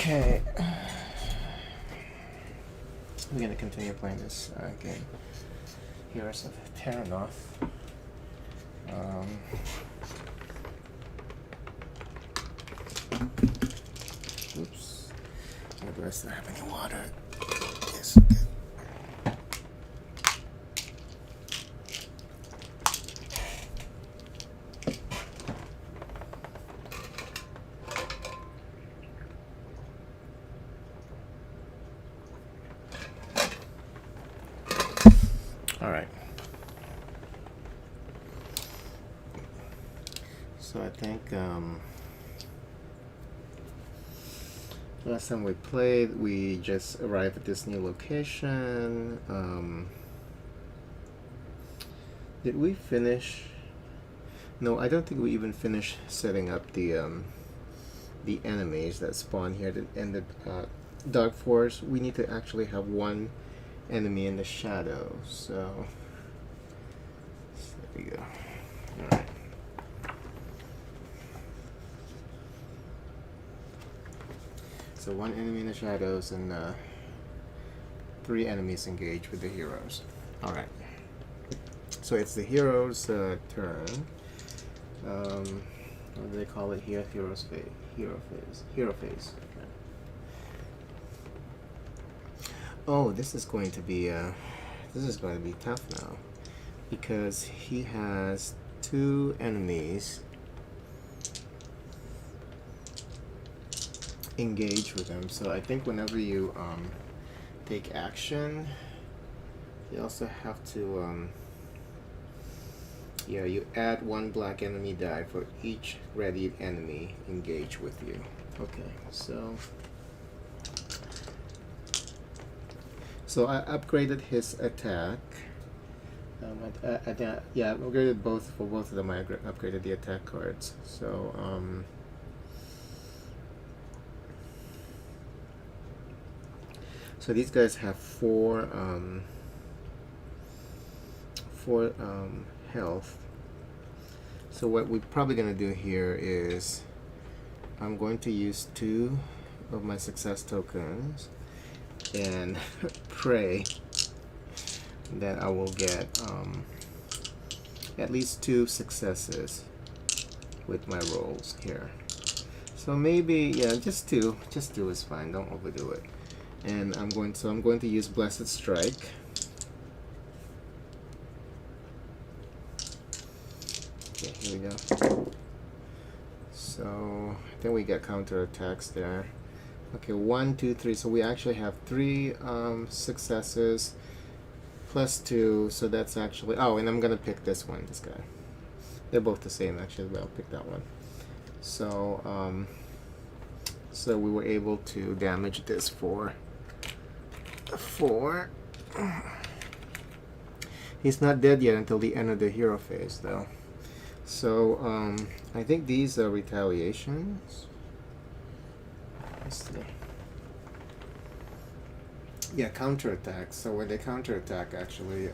Okay. We're gonna continue playing this game. Heroes of Terrinoth. Oops. Do I still have any water? Yes. All right. So I think last time we played, we just arrived at this new location. Did we finish? No, I don't think we even finished setting up the enemies that spawn here in the Dark Forest. We need to actually have one enemy in the shadow. So there we go. All right. So one enemy in the shadows and 3 enemies engaged with the heroes. All right. So it's the hero's turn. What do they call it here? Hero's phase. Hero phase. Okay. Oh, this is going to be tough now, because he has 2 enemies engage with him. So I think whenever you take action, you also have to you add 1 black enemy die for each ready enemy engaged with you. Okay, so I upgraded his attack. I upgraded both of them. I upgraded the attack cards. So so these guys have 4 health. So what we're probably going to do here is I'm going to use 2 of my success tokens and pray that I will get at least 2 successes with my rolls here. So maybe, yeah, just 2 is fine. Don't overdo it. And I'm going to use Blessed Strike. Okay, here we go. So I think we get counter attacks there. Okay, 1, 2, 3. So we actually have 3 successes plus 2. So that's actually, oh, and I'm gonna pick this guy. They're both the same actually, but I'll pick that one. So so we were able to damage this for 4. He's not dead yet until the end of the hero phase though. So I think these are retaliations. Let's see. Yeah, counterattacks. So when they counterattack, actually,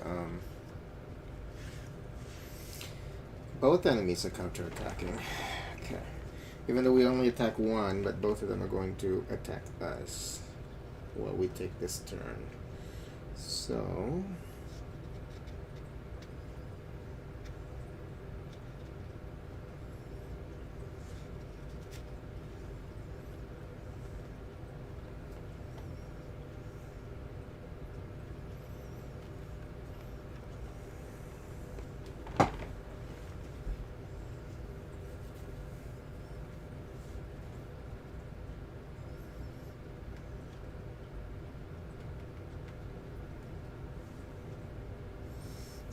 both enemies are counterattacking. Okay. Even though we only attack 1, but both of them are going to attack us while we take this turn. So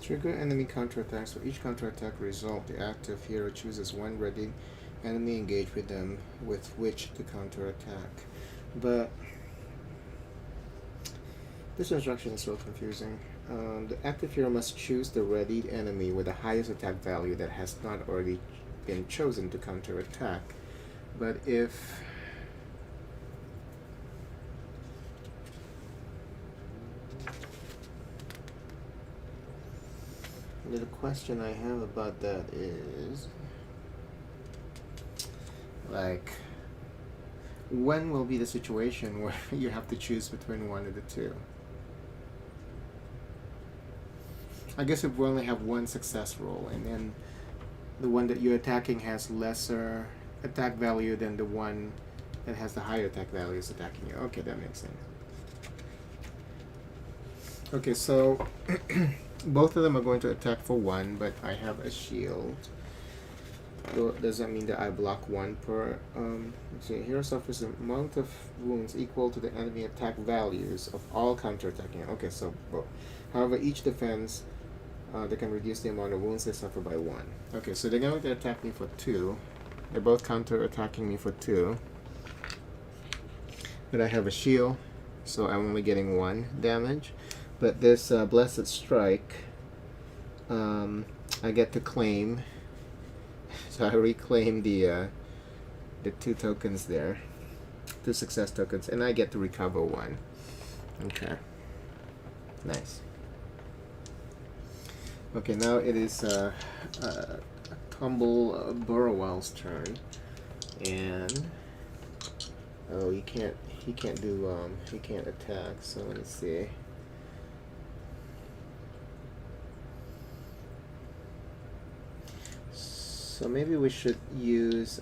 trigger enemy counterattacks. For each counterattack result, the active hero chooses 1 ready enemy engaged with them with which to counterattack. But this instruction is so confusing. The active hero must choose the readied enemy with the highest attack value that has not already been chosen to counterattack. But if the question I have about that is, like, when will be the situation where you have to choose between one of the two? I guess if we only have one success roll, and then the one that you're attacking has lesser attack value than the one that has the higher attack value is attacking you. Okay, that makes sense. Okay, so both of them are going to attack for 1, but I have a shield. So does that mean that I block 1 per... let's see, hero suffers an amount of wounds equal to the enemy attack values of all counterattacking. Okay, so however, each defense they can reduce the amount of wounds they suffer by 1. Okay, so they're going to attack me for 2. They're both counter-attacking me for 2. But I have a shield, so I'm only getting 1 damage. But this Blessed Strike, I get to claim. So I reclaim the 2 tokens there, 2 success tokens, and I get to recover 1. Okay, nice. Okay, now it is Tomble Burrowell's turn, and oh, he can't attack. So let me see. So maybe we should use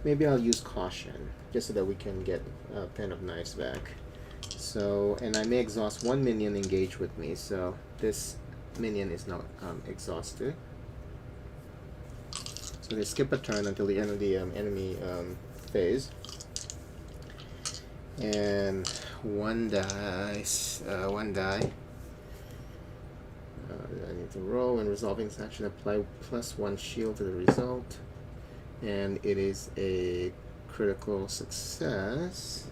maybe I'll use caution just so that we can get Pen of Knives back. So, and I may exhaust 1 minion engaged with me, so this minion is not exhausted. So they skip a turn until the end of the enemy phase. And 1 dice, 1 die. I need to roll, and resolving this action apply +1 shield to the result. And it is a critical success.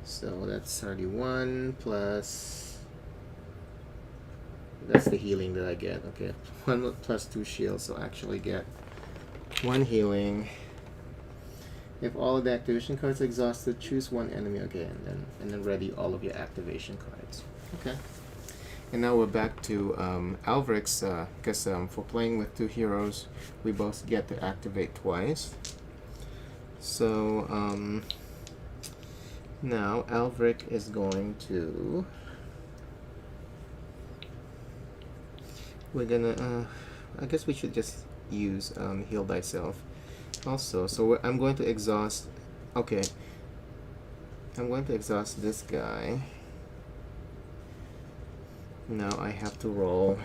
So that's 31 plus, that's the healing that I get. Okay, 1 plus 2 shields, so I actually get 1 healing. If all of the activation cards are exhausted, choose 1 enemy. Okay, and then ready all of your activation cards. Okay. And now we're back to Alvric's, because for playing with 2 heroes, we both get to activate twice. So now Albright is going to... We're gonna... I guess we should just use Heal Thyself also. So I'm going to exhaust... Okay. I'm going to exhaust this guy. Now I have to roll.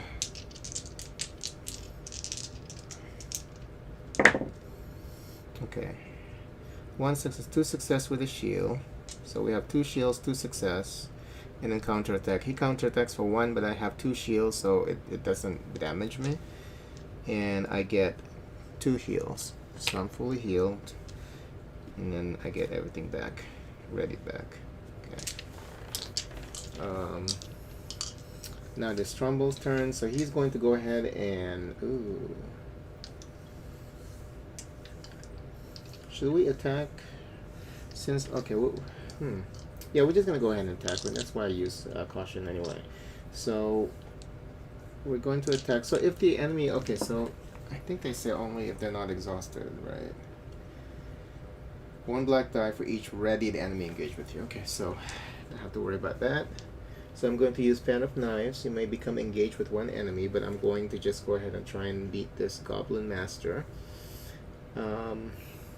Okay. 1 success, 2 success with a shield. So we have 2 shields, 2 success, and then counterattack. He counterattacks for 1, but I have 2 shields, so it doesn't damage me. And I get 2 heals. So I'm fully healed. And then I get everything back. Ready back. Okay. Now this Tomble's turn, so he's going to go ahead and... Ooh. Should we attack? Since... Okay, yeah, we're just going to go ahead and attack. That's why I use caution anyway. So, we're going to attack. So if the enemy... Okay, so I think they say only if they're not exhausted, right? 1 black die for each ready the enemy engage with you. Okay, so I don't have to worry about that. So I'm going to use Pen of Knives. You may become engaged with 1 enemy, but I'm going to just go ahead and try and beat this Goblin Master.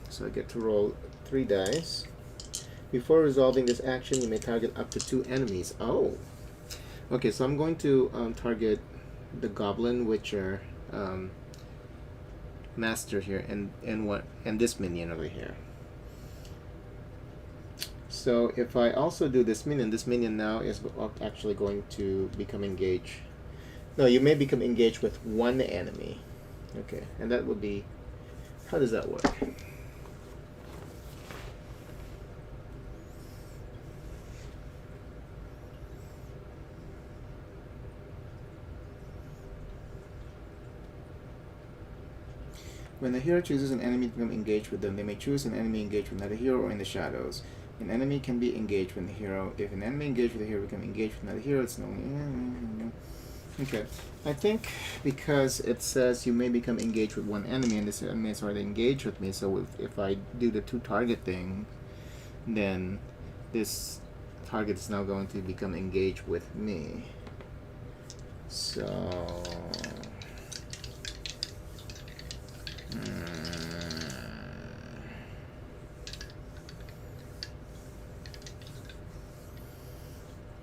So I get to roll 3 dice. Before resolving this action, you may target up to 2 enemies. Oh! Okay, so I'm going to target the Goblin Witcher Master here, and this minion over here. So if I also do this minion now is actually going to become engaged. No, you may become engaged with 1 enemy. Okay, and that would be... How does that work? When the hero chooses an enemy to become engaged with them, they may choose an enemy engaged with another hero or in the shadows. An enemy can be engaged with the hero. If an enemy engaged with the hero become engaged with another hero, it's no. Okay. I think because it says you may become engaged with one enemy, and this enemy is already engaged with me, so if I do the 2 target thing, then this target is now going to become engaged with me. So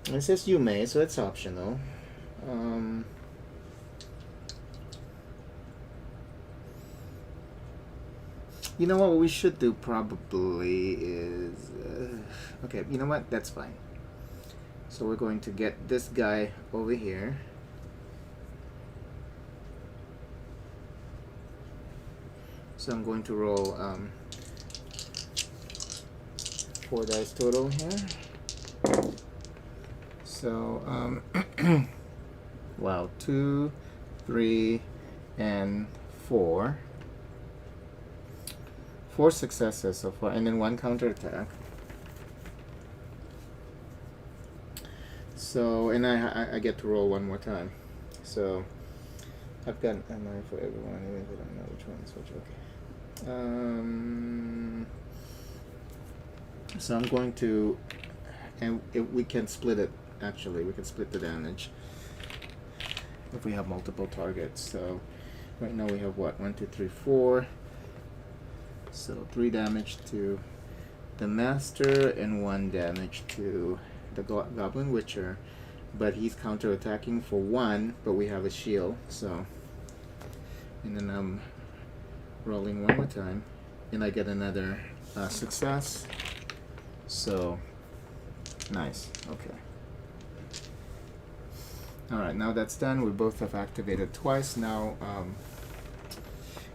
it says you may, so it's optional. You know what we should do probably is okay, you know what, that's fine. So we're going to get this guy over here. So I'm going to roll 4 dice total here. So wow, 2, 3, and 4. 4 successes so far, and then 1 counterattack. So, and I get to roll 1 more time. So I've got a knife for everyone, even if I don't know which one is which. Okay. So I'm going to, and we can split it. Actually, we can split the damage if we have multiple targets. So right now we have what, 1, 2, 3, 4. So 3 damage to the master and 1 damage to the Goblin Witcher, but he's counterattacking for 1, but we have a shield. So, and then I'm rolling 1 more time, and I get another success. So nice. Okay. Alright, now that's done. We both have activated twice. Now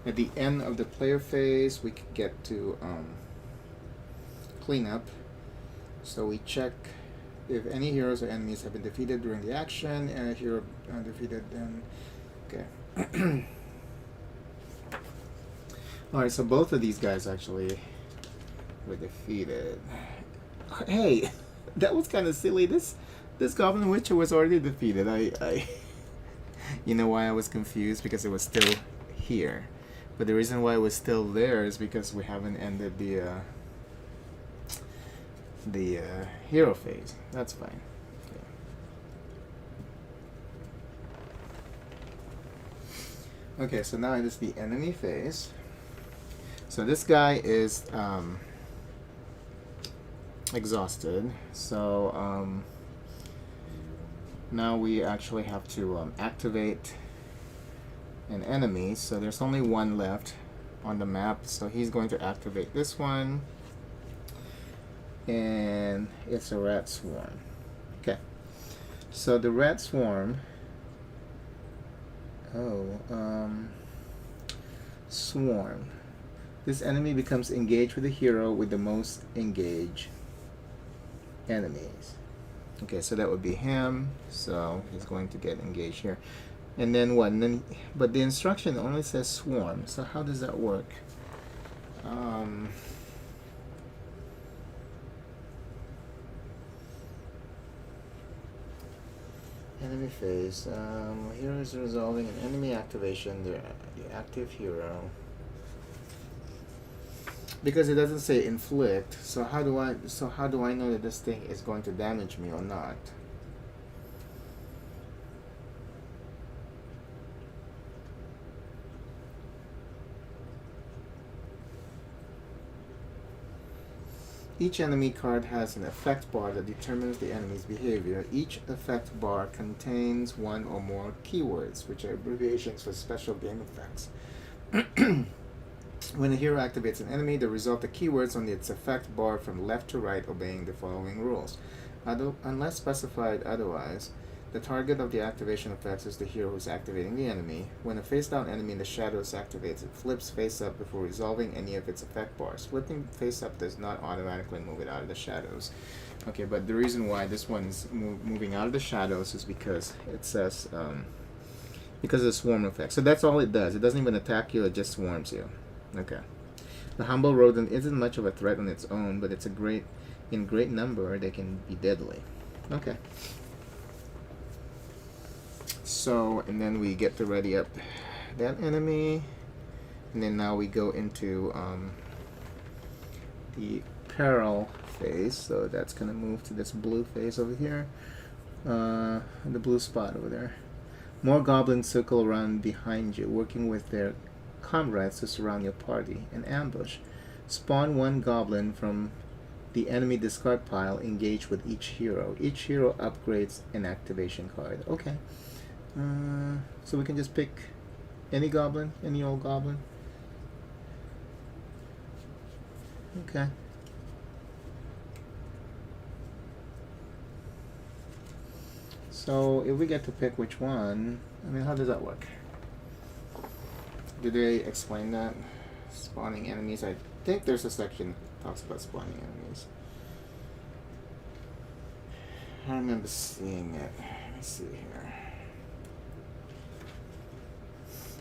at the end of the player phase, we can get to clean up. So we check if any heroes or enemies have been defeated during the action, and if you're defeated, then okay. Alright, so both of these guys actually were defeated. Hey, that was kind of silly. This Goblin Witcher was already defeated. I you know why I was confused? Because it was still here. But the reason why it was still there is because we haven't ended the hero phase. That's fine. Okay, so now it is the enemy phase. So this guy is exhausted. So now we actually have to activate an enemy. So there's only 1 left on the map. So he's going to activate this one. And it's a rat swarm. Okay. So the rat swarm. Swarm. This enemy becomes engaged with the hero with the most engaged enemies. Okay, so that would be him. So he's going to get engaged here. And then what? And then, but the instruction only says swarm. So how does that work? Enemy phase. Hero is resolving an enemy activation. The active hero. Because it doesn't say inflict. So how do I know that this thing is going to damage me or not? Each enemy card has an effect bar that determines the enemy's behavior. Each effect bar contains 1 or more keywords, which are abbreviations for special game effects. When a hero activates an enemy, they resolve the keywords on its effect bar from left to right, obeying the following rules. Unless specified otherwise, the target of the activation effects is the hero who's activating the enemy. When a face-down enemy in the shadows activates, it flips face-up before resolving any of its effect bars. Flipping face-up does not automatically move it out of the shadows. Okay, but the reason why this one's moving out of the shadows is because it says, because of the swarm effect. So that's all it does. It doesn't even attack you, it just swarms you. Okay. The humble rodent isn't much of a threat on its own, but it's in great number, they can be deadly. Okay. So, and then we get to ready up that enemy, and then now we go into the peril phase. So that's gonna move to this blue phase over here, the blue spot over there. More goblins circle around behind you, working with their comrades to surround your party and ambush. Spawn one goblin from the enemy discard pile. Engage with each hero. Each hero upgrades an activation card. Okay. So we can just pick any goblin, any old goblin. Okay. So if we get to pick which one, I mean, how does that work? Do they explain that? Spawning enemies? I think there's a section that talks about spawning enemies. I remember seeing it. Let me see here.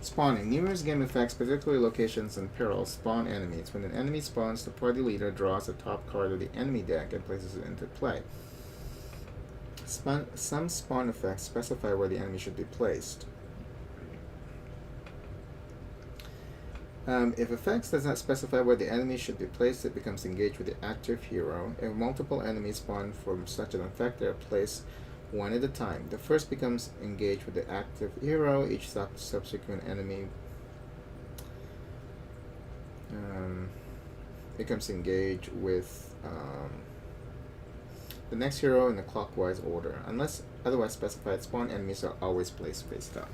Spawning. Numerous game effects, particularly locations and perils, spawn enemies. When an enemy spawns, the party leader draws the top card of the enemy deck and places it into play. Some spawn effects specify where the enemy should be placed. If effects does not specify where the enemy should be placed, it becomes engaged with the active hero. If multiple enemies spawn from such an effect, they are placed one at a time. The first becomes engaged with the active hero. Each subsequent enemy becomes engaged with the next hero in a clockwise order. Unless otherwise specified, spawn enemies are always placed face up.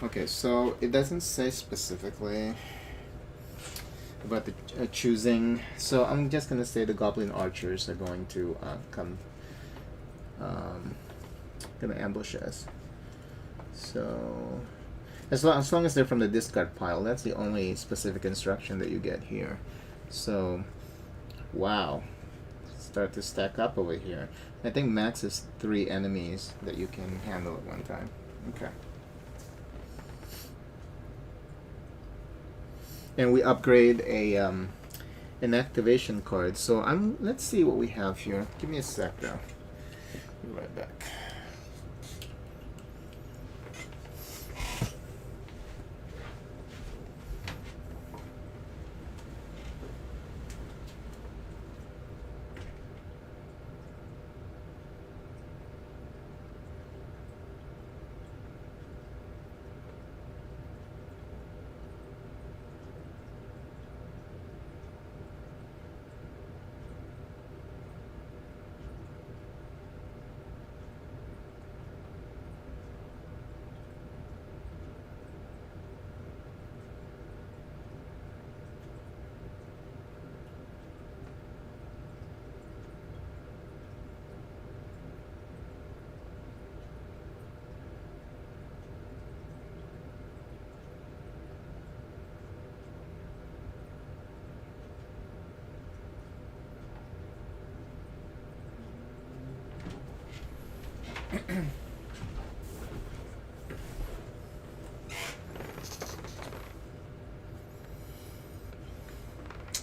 Okay, so it doesn't say specifically about the choosing. So I'm just going to say the goblin archers are going to come, going to ambush us. So as long as they're from the discard pile, that's the only specific instruction that you get here. So, wow. Start to stack up over here. I think max is 3 enemies that you can handle at one time. Okay. And we upgrade a an activation card. So let's see what we have here. Give me a sec though. Be right back.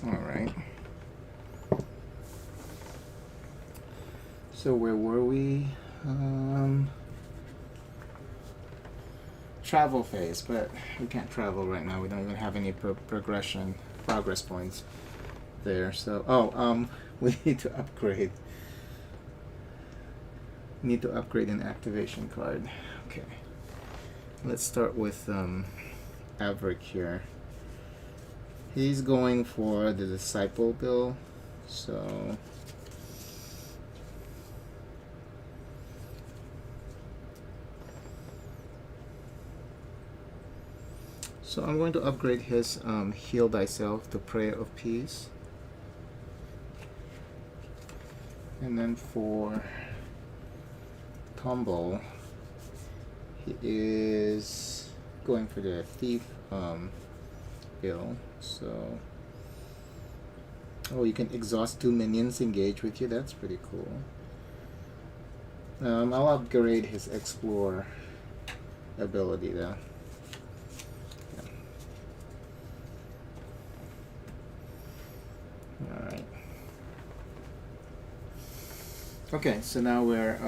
All right. So where were we? Travel phase, but we can't travel right now. We don't even have any progress points there. So, we need to upgrade. We need to upgrade an activation card. Okay. Let's start with Avric here. He's going for the Disciple bill, so I'm going to upgrade his Heal Thyself to Prayer of Peace. And then for Tomble, he is going for the Thief bill. So, you can exhaust 2 minions engage with you. That's pretty cool. I'll upgrade his Explore ability though. Yeah. Alright. Okay, so now we're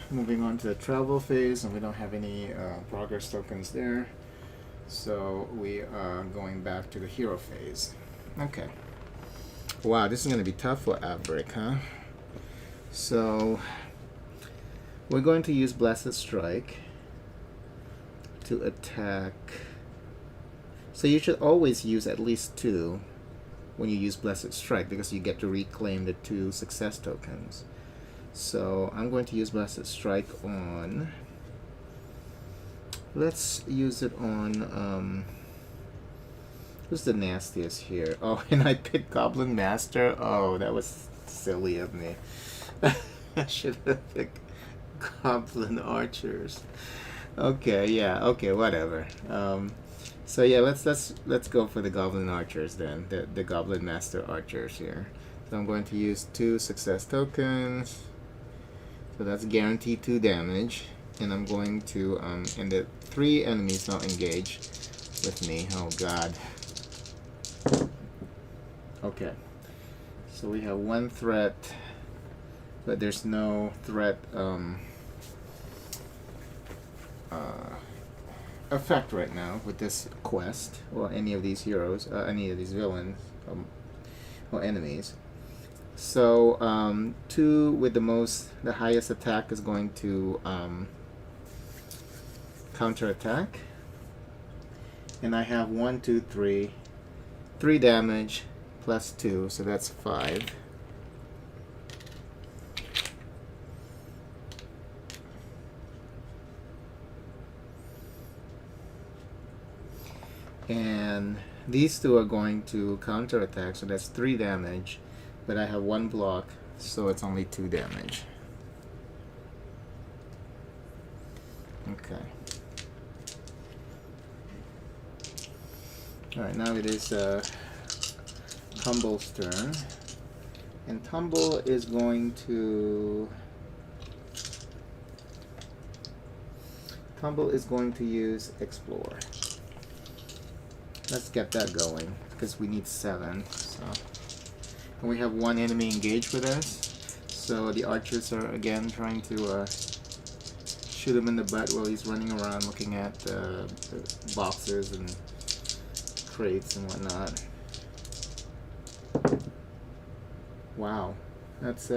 moving on to the travel phase, and we don't have any progress tokens there. So we are going back to the hero phase. Okay. Wow, this is going to be tough for Avric, huh? So we're going to use Blessed Strike to attack. So you should always use at least 2 when you use Blessed Strike, because you get to reclaim the 2 success tokens. So I'm going to use Blessed Strike on... Let's use it on... who's the nastiest here? Oh, and I picked Goblin Master. Oh, that was silly of me. I should have picked Goblin Archers. Okay, yeah, okay, whatever. So yeah, let's go for the Goblin Archers then. The Goblin Master Archers here. So I'm going to use 2 success tokens. So that's guaranteed 2 damage. And I'm going to and the 3 enemies not engage with me. Oh god. Okay. So we have 1 threat, but there's no threat effect right now with this quest or any of these heroes, any of these villains or enemies. So 2 with the highest attack is going to counter attack, and I have 1, 2, 3 damage plus 2, so that's 5. And these 2 are going to counter attack, so that's 3 damage, but I have 1 block, so it's only 2 damage. Okay. Alright, now it is Tumble's turn. And Tomble is going to... use Explore. Let's get that going, because we need 7. So. And we have 1 enemy engaged with us. So the archers are again trying to shoot him in the butt while he's running around looking at the boxes and crates and whatnot. Wow. That's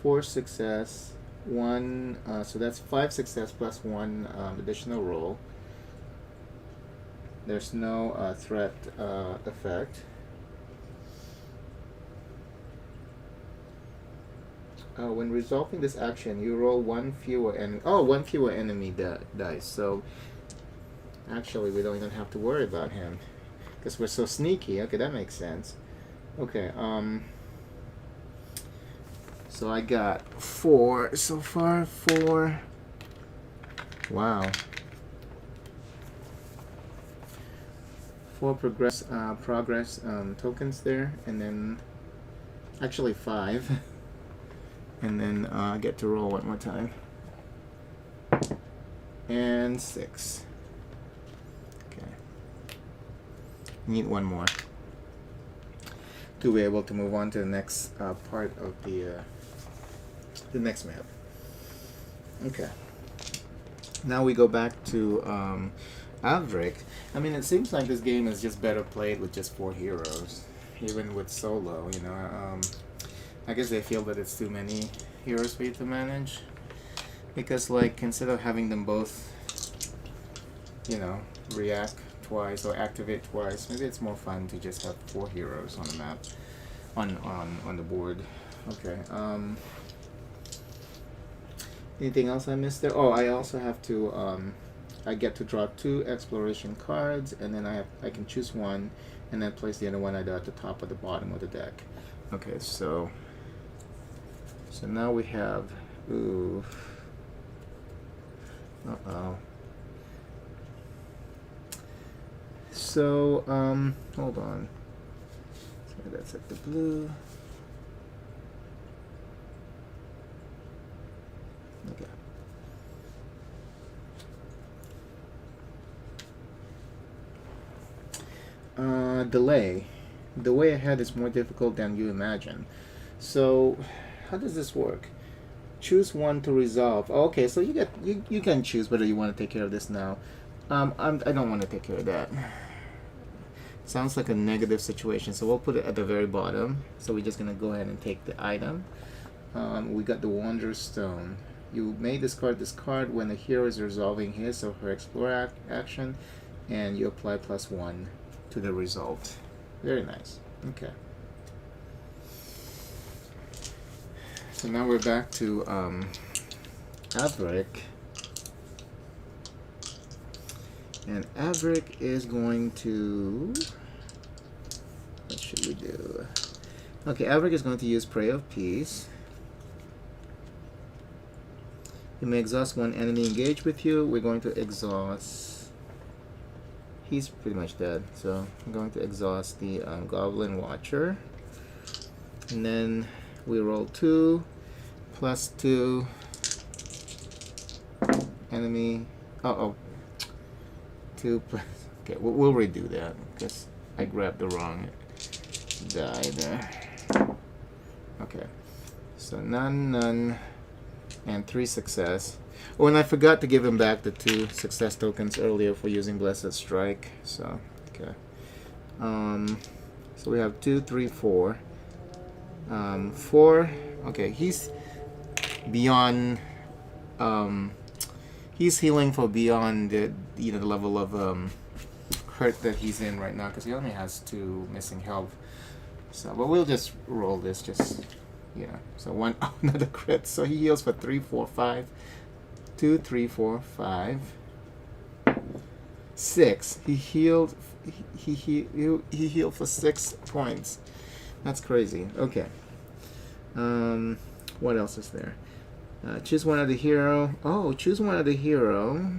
4 success, 1, so that's 5 success plus 1 additional roll. There's no threat effect. When resolving this action, you roll 1 fewer enemy dice. So actually, we don't even have to worry about him because we're so sneaky. Okay, that makes sense. Okay. So I got 4 so far. 4. Wow. 4 progress tokens there, and then actually 5, and then I get to roll 1 more time, and 6. Okay, need 1 more to be able to move on to the next part of the next map. Okay, now we go back to Avric. I mean, it seems like this game is just better played with just 4 heroes, even with solo, you know. I guess they feel that it's too many heroes for you to manage, because like instead of having them both, you know, react twice or activate twice, maybe it's more fun to just have 4 heroes on the map, on the board. Okay. Anything else I missed there? Oh, I also have to I get to draw 2 exploration cards, and then I can choose 1 and then place the other one either at the top or the bottom of the deck. Okay, so now we have, ooh, so hold on, so that's at the blue. Okay. Delay. The way ahead is more difficult than you imagine. So how does this work? Choose one to resolve. Oh, okay, so you can choose whether you want to take care of this now. I don't want to take care of that. Sounds like a negative situation, so we'll put it at the very bottom. So we're just gonna go ahead and take the item. We got the Wanderer's Stone. You may discard this card when the hero is resolving his or her explore action, and you apply +1 to the result. Very nice. Okay. So now we're back to Avric. And Avric is going to... What should we do? Okay, Avric is going to use Prey of Peace. You may exhaust one enemy engaged with you. We're going to exhaust... He's pretty much dead. So I'm going to exhaust the Goblin Watcher. And then we roll 2 plus 2 enemy. 2 plus. Okay, we'll redo that because I grabbed the wrong die there. Okay, so none, and 3 success. Oh, and I forgot to give him back the 2 success tokens earlier for using Blessed Strike. So okay, so we have 2, 3, 4. 4. Okay, he's beyond. He's healing for beyond the the level of hurt that he's in right now because he only has 2 missing health. So, but we'll just roll this. Just So one another crit. So he heals for 3, 4, 5. 2, 3, 4, 5, 6. He healed. He healed for 6 points. That's crazy. Okay. What else is there? Choose one of the hero. Oh, choose one of the hero.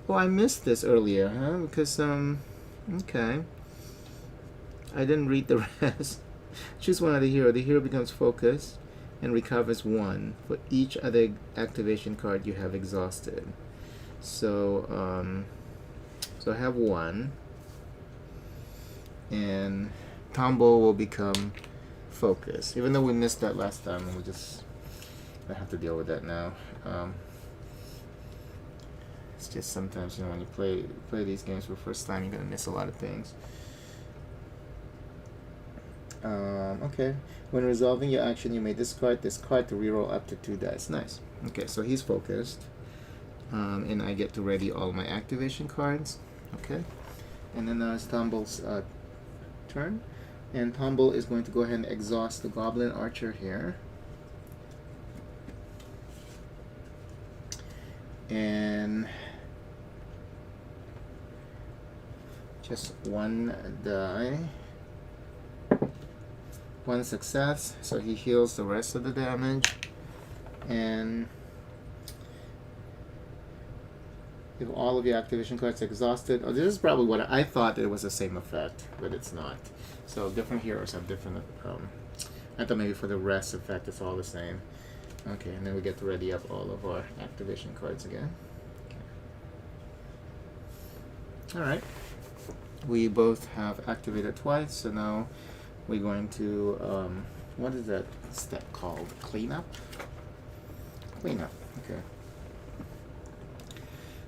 Oh, I missed this earlier, huh? Because okay. I didn't read the rest. Choose one of the hero. The hero becomes focused and recovers 1 for each other activation card you have exhausted. So so I have 1, and Tomble will become focused. Even though we missed that last time, I have to deal with that now. It's just sometimes when you play these games for the first time, you're gonna miss a lot of things. Okay. When resolving your action, you may discard this card to reroll up to 2 dice. Nice. Okay, so he's focused, and I get to ready all my activation cards. Okay, and then it's Tumble's turn, and Tomble is going to go ahead and exhaust the Goblin Archer here, and just 1 die. 1 success, so he heals the rest of the damage. And if all of your activation cards are exhausted, this is probably what I thought it was the same effect, but it's not. So different heroes have different. I thought maybe for the rest effect it's all the same. Okay, and then we get to ready up all of our activation cards again. Okay. All right, we both have activated twice, so now we're going to, what is that step called? Cleanup? Cleanup, okay.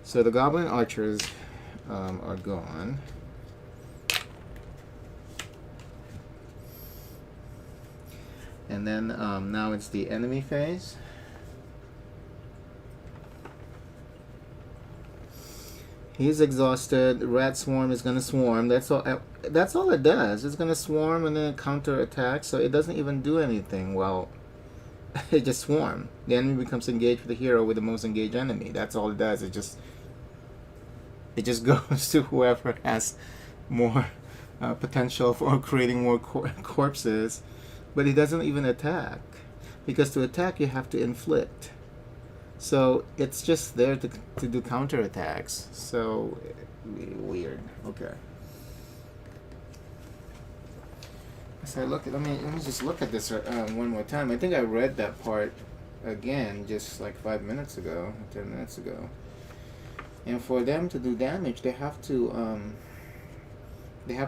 So the Goblin Archers are gone. And then now it's the enemy phase. He's exhausted. Rat Swarm is going to swarm. That's all it does. It's going to swarm and then counter attack. So it doesn't even do anything. Well, it just swarm. The enemy becomes engaged with the hero with the most engaged enemy. That's all it does. It just goes to whoever has more potential for creating more corpses. But it doesn't even attack, because to attack you have to inflict. So it's just there to do counterattacks. So weird. Okay. So let me just look at this one more time. I think I read that part again just like 5 minutes ago, 10 minutes ago. And for them to do damage, they have to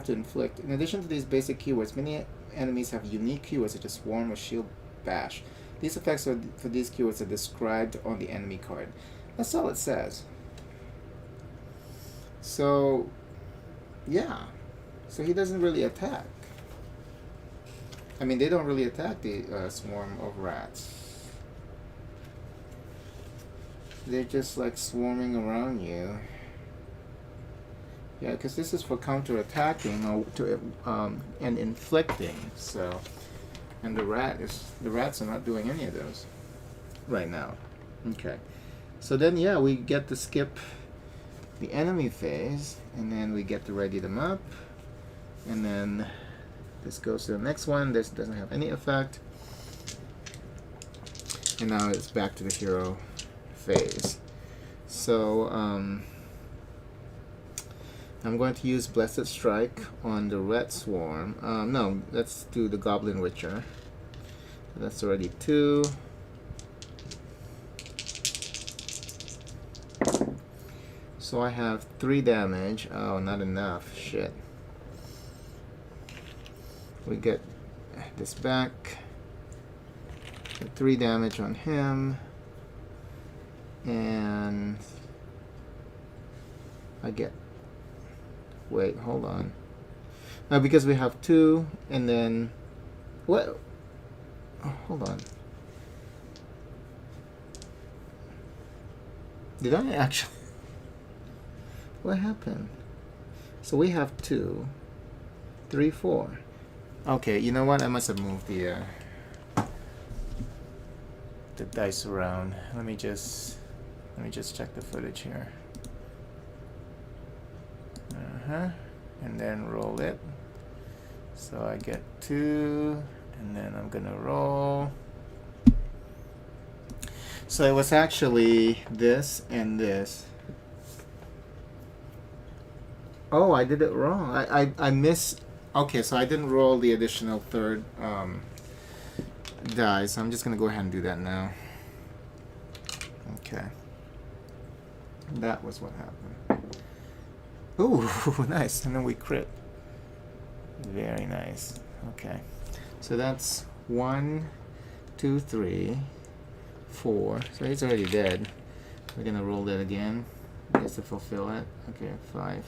inflict. In addition to these basic keywords, many enemies have unique keywords such as swarm or shield bash. These effects for these keywords are described on the enemy card. That's all it says. So, yeah. So he doesn't really attack. I mean, they don't really attack the swarm of rats. They're just like swarming around you. Yeah, because this is for counter-attacking or and inflicting. So, and the rats are not doing any of those right now. Okay. So then, yeah, we get to skip the enemy phase, and then we get to ready them up, and then this goes to the next one. This doesn't have any effect, and now it's back to the hero phase. So I'm going to use Blessed Strike on the Red Swarm. No, let's do the Goblin Witcher. That's already 2. So I have 3 damage. Oh, not enough. Shit. We get this back. 3 damage on him. And I get... Wait, hold on. Because we have 2, and then... What? Oh, hold on. Did I actually... What happened? So we have 2, 3, 4. Okay, you know what? I must have moved the dice around. Let me just check the footage here. And then roll it. So I get 2, and then I'm gonna roll. So it was actually this and this. Oh, I did it wrong. I missed. Okay, so I didn't roll the additional 3rd die, so I'm just gonna go ahead and do that now. Okay. That was what happened. Ooh, nice. And then we crit. Very nice. Okay. So that's 1, 2, 3, 4. So he's already dead. We're gonna roll that again just to fulfill it. Okay, 5.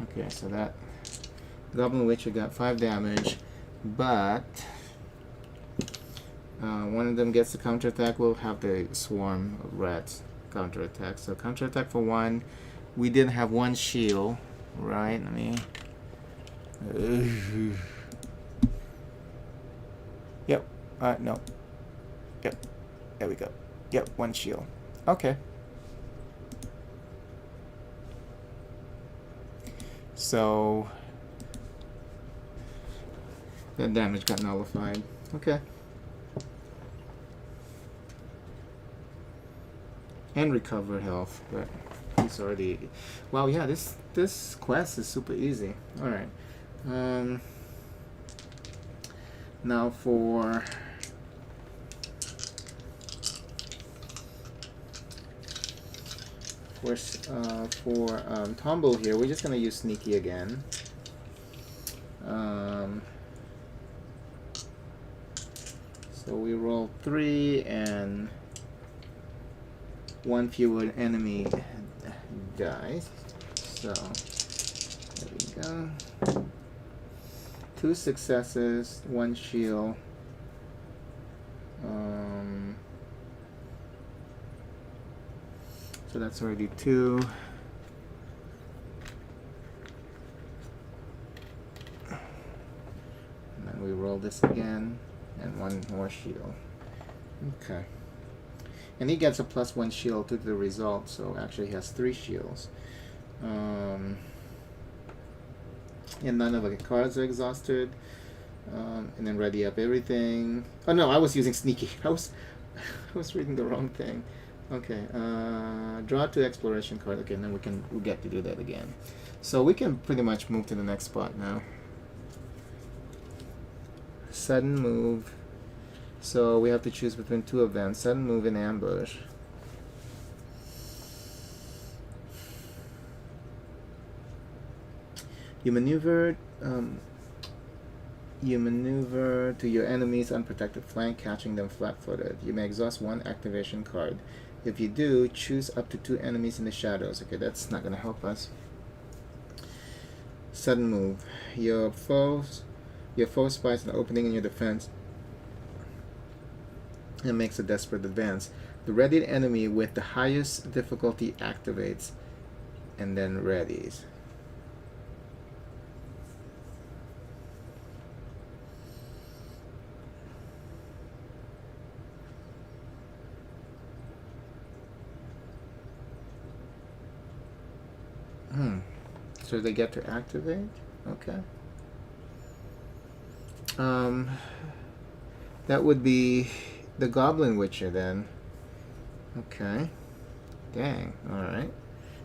Okay, so that Goblin Witcher got 5 damage, but one of them gets the counterattack. We'll have the swarm of rats counterattack. So counterattack for 1. We did have 1 shield, right? Let me. Yep. No. Yep. There we go. Yep. 1 shield. Okay. So that damage got nullified. Okay. And recover health, but he's already... Wow, yeah, this quest is super easy. Alright. Now for... Tomble here, we're just going to use Sneaky again. So we roll 3 and 1 fewer enemy dies. So there we go. 2 successes, 1 shield. So that's already 2. And then we roll this again, and 1 more shield. Okay. And he gets a +1 shield to the result, so actually he has 3 shields. And none of the cards are exhausted. And then ready up everything. Oh no, I was using Sneaky. I was reading the wrong thing. Okay, draw 2 exploration card. Okay, and then we get to do that again. So we can pretty much move to the next spot now. Sudden move. So we have to choose between 2 of them. Sudden move and ambush. You maneuver You maneuver to your enemy's unprotected flank, catching them flat-footed. You may exhaust one activation card. If you do, choose up to 2 enemies in the shadows. Okay, that's not going to help us. Sudden move. Your foe spies an opening in your defense and makes a desperate advance. The readied enemy with the highest difficulty activates and then readies. So they get to activate? Okay. That would be the Goblin Witcher then. Okay. Dang. Alright.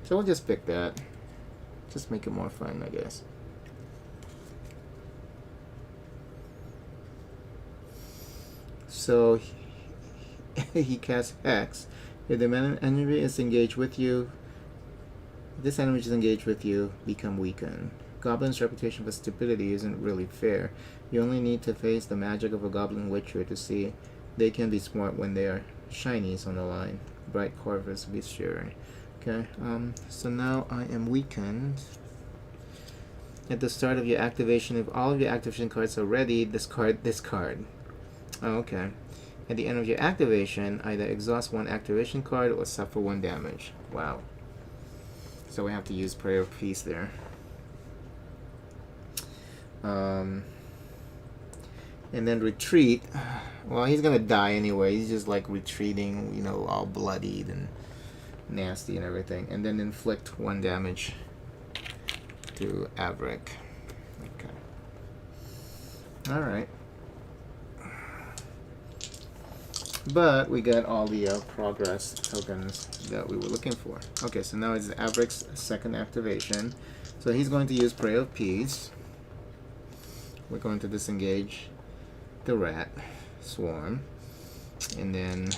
So we'll just pick that. Just make it more fun, I guess. So he casts Hex. If the enemy is engaged with you, this enemy is engaged with you, become weakened. Goblin's reputation for stupidity isn't really fair. You only need to face the magic of a Goblin Witcher to see they can be smart when they are shinies on the line. Bright Corvus Bestiary. Okay, so now I am weakened. At the start of your activation, if all of your activation cards are ready, discard this card. Oh, okay. At the end of your activation, either exhaust one activation card or suffer 1 damage. Wow. So we have to use Prayer of Peace there. And then retreat. Well, he's gonna die anyway. He's just like retreating, you know, all bloodied and nasty and everything. And then inflict 1 damage to Avric. Okay. Alright. But we got all the progress tokens that we were looking for. Okay, so now it's Avric's second activation. So he's going to use Prayer of Peace. We're going to disengage the rat swarm. And then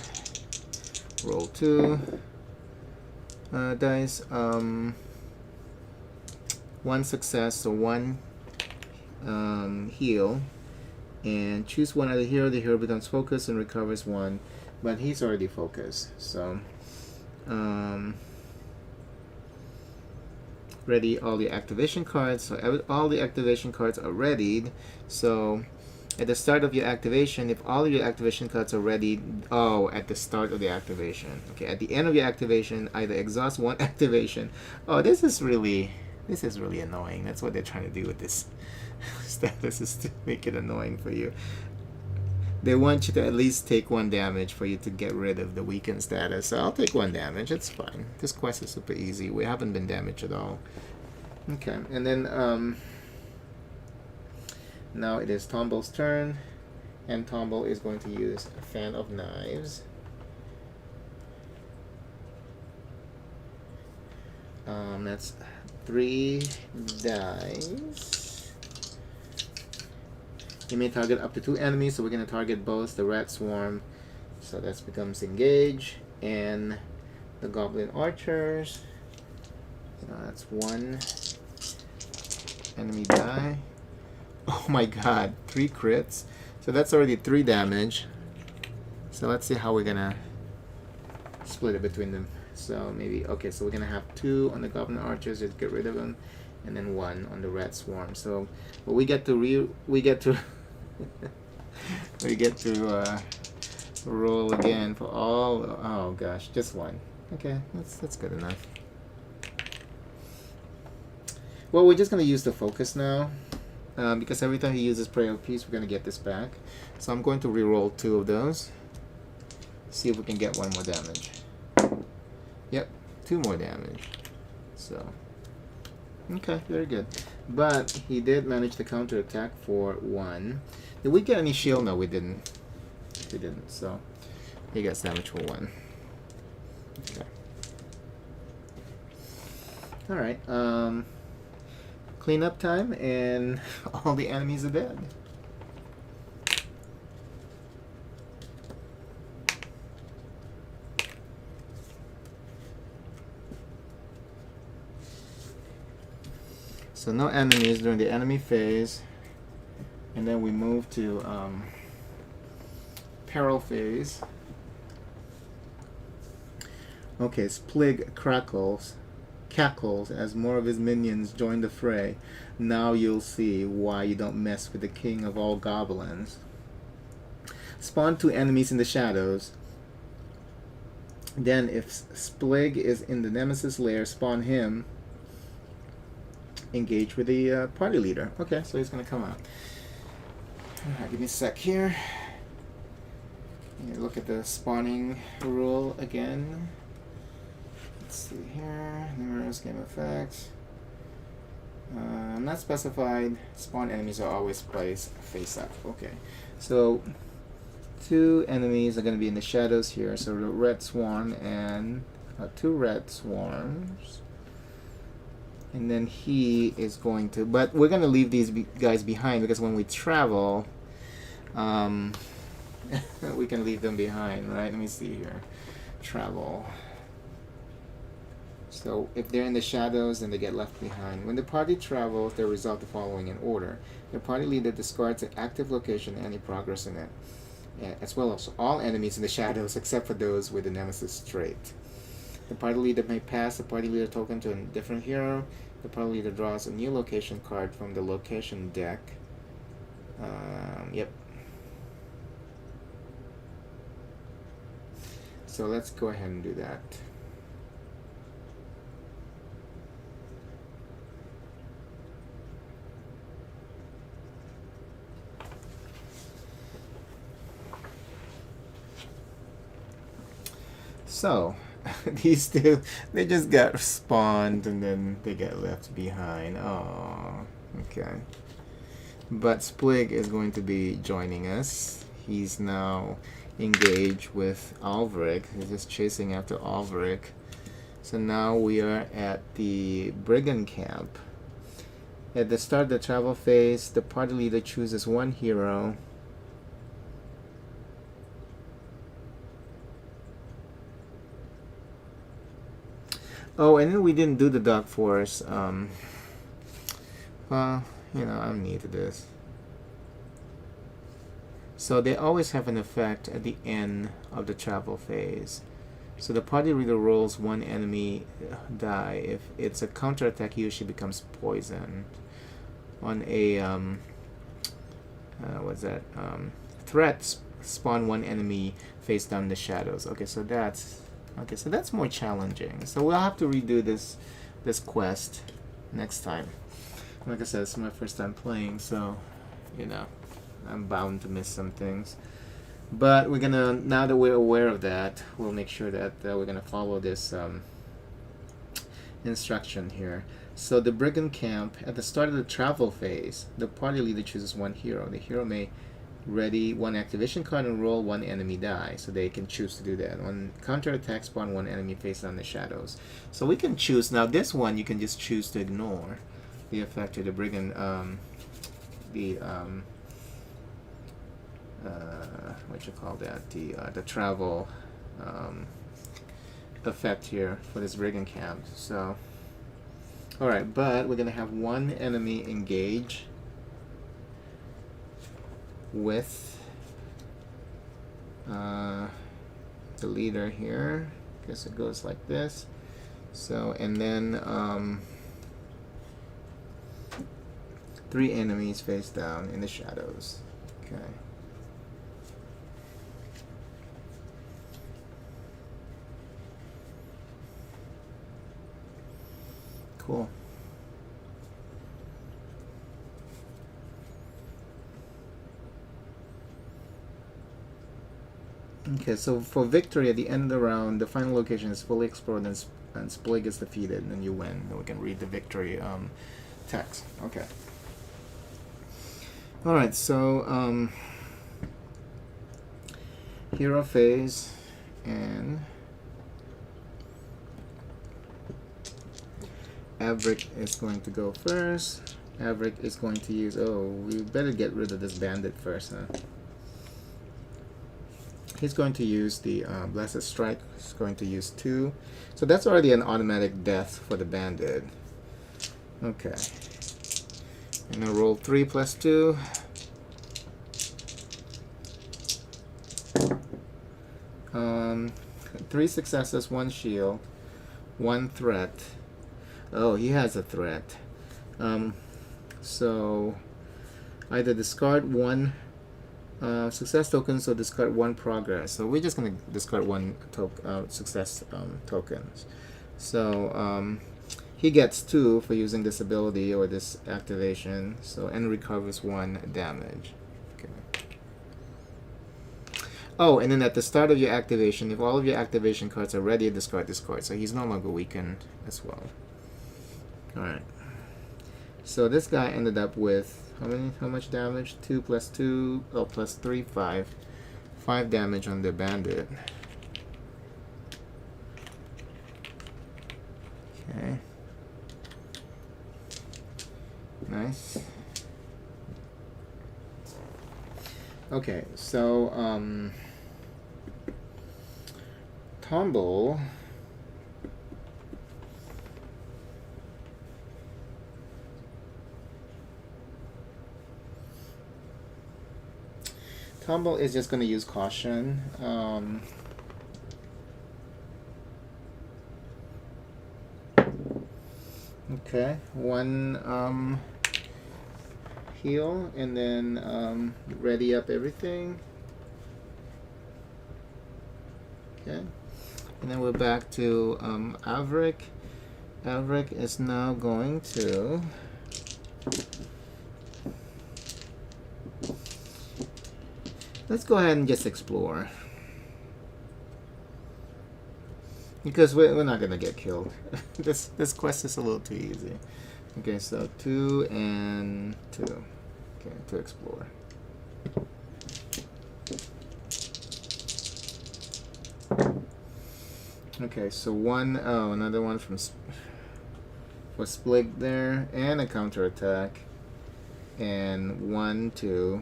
roll 2 dice. 1 success, so 1 heal. And choose one other hero. The hero becomes focused and recovers 1, but he's already focused. So, ready all the activation cards. So all the activation cards are readied. So, at the start of your activation, if all of your activation cards are ready, at the start of the activation. Okay, at the end of your activation, either exhaust 1 activation. Oh, this is really annoying. That's what they're trying to do with this status, is to make it annoying for you. They want you to at least take 1 damage for you to get rid of the weakened status. So I'll take 1 damage. It's fine. This quest is super easy. We haven't been damaged at all. Okay, and then now it is Tomble's turn, and Tomble is going to use a Fan of Knives. That's 3 dice. You may target up to 2 enemies, so we're going to target both the rat swarm, so that becomes engage, and the goblin archers. That's 1 enemy die. Oh my god, 3 crits. So that's already 3 damage. So let's see how we're going to split it between them. So maybe, okay, so we're going to have 2 on the goblin archers, just get rid of them, and then 1 on the rat swarm. So but we get to we get to roll again for all. Oh gosh, just 1. Okay, that's good enough. Well, we're just going to use the focus now, because every time he uses Prayer of Peace, we're going to get this back. So I'm going to re-roll 2 of those. See if we can get 1 more damage. Yep, 2 more damage. So, okay, very good. But he did manage to counterattack for 1. Did we get any shield? No, we didn't. We didn't. So he gets damage for 1. Okay. All right. Cleanup time, and all the enemies are dead. So no enemies during the enemy phase. And then we move to peril phase. Okay, Splig cackles as more of his minions join the fray. Now you'll see why you don't mess with the king of all goblins. Spawn 2 enemies in the shadows. Then if Splig is in the Nemesis lair, spawn him. Engage with the party leader. Okay, so he's going to come out. Alright, give me a sec here. Look at the spawning rule again. Let's see here. Numerous game effects. Not specified. Spawn enemies are always placed face up. Okay. So 2 enemies are going to be in the shadows here. So the red swarm and 2 red swarms. And then he is going to, but we're going to leave these guys behind because when we travel, we can leave them behind, right? Let me see here. Travel. So if they're in the shadows, then they get left behind. When the party travels, they resolve the following in order. The party leader discards an active location and any progress in it, as well as all enemies in the shadows except for those with the Nemesis trait. The party leader may pass the party leader token to a different hero. The party leader draws a new location card from the location deck. Yep. So let's go ahead and do that. So, these two, they just got spawned and then they get left behind. Oh, okay. But Splig is going to be joining us. He's now engaged with Albright. He's just chasing after Albright. So now we are at the Brigand camp. At the start of the travel phase, the party leader chooses 1 hero. Oh, and then we didn't do the Dark Force. Well, you know, I'm new to this. So they always have an effect at the end of the travel phase. So the party leader rolls 1 enemy die. If it's a counterattack, he usually becomes poisoned. On a what's that? Threat, spawn 1 enemy face down in the shadows. Okay, so that's more challenging. So we'll have to redo this quest next time. Like I said, it's my first time playing, so you know, I'm bound to miss some things. But we're gonna, now that we're aware of that, we'll make sure that we're gonna follow this instruction here. So the Brigand camp, at the start of the travel phase, the party leader chooses 1 hero. The hero may ready 1 activation card and roll 1 enemy die, so they can choose to do that. On counterattack, spawn 1 enemy face on the shadows. So we can choose, now this one you can just choose to ignore the effect of the Brigand, what you call that, the travel effect here for this Brigand camp. So alright, but we're gonna have 1 enemy engage with the leader here. Guess it goes like this. So, and then 3 enemies face down in the shadows. Okay. Cool. Okay, so for victory at the end of the round, the final location is fully explored and Splig is defeated, and then you win. And we can read the victory text. Okay. Alright, so hero phase, and Avric is going to go first. Avric is going to use, oh, we better get rid of this bandit first, huh? He's going to use the Blessed Strike. He's going to use 2. So that's already an automatic death for the bandit. Okay. I'm going to roll 3 plus 2. 3 successes, 1 shield, 1 threat. Oh, he has a threat. So either discard 1 success tokens or discard 1 progress. So we're just going to discard 1 success tokens. So he gets 2 for using this ability or this activation. So and recovers 1 damage. Okay. Oh, and then at the start of your activation, if all of your activation cards are ready, discard this card. So he's no longer weakened as well. Alright. So this guy ended up with how much damage? 2 plus 2, oh, plus 3, 5. 5 damage on the bandit. Okay. Nice. Okay, so Tomble is just going to use caution. Okay, 1 heal, and then ready up everything. Okay, and then we're back to Avric. Avric is now going to let's go ahead and just explore, because we're not gonna get killed. this quest is a little too easy. Okay, so 2 and 2. Okay, to explore. Okay, so 1, oh, another one from for Splig there, and a counterattack, and 1, 2.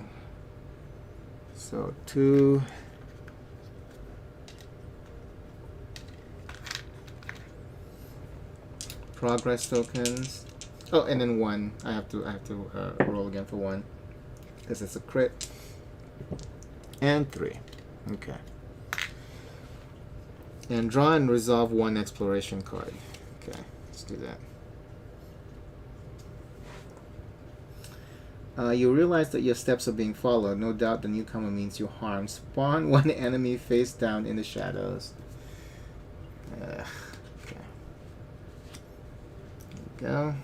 So 2. Progress tokens. Oh, and then 1. I have to roll again for 1 because it's a crit. And 3. Okay. And draw and resolve 1 exploration card. Okay, let's do that. You realize that your steps are being followed. No doubt the newcomer means you harm. Spawn 1 enemy face down in the shadows. Okay. There we go.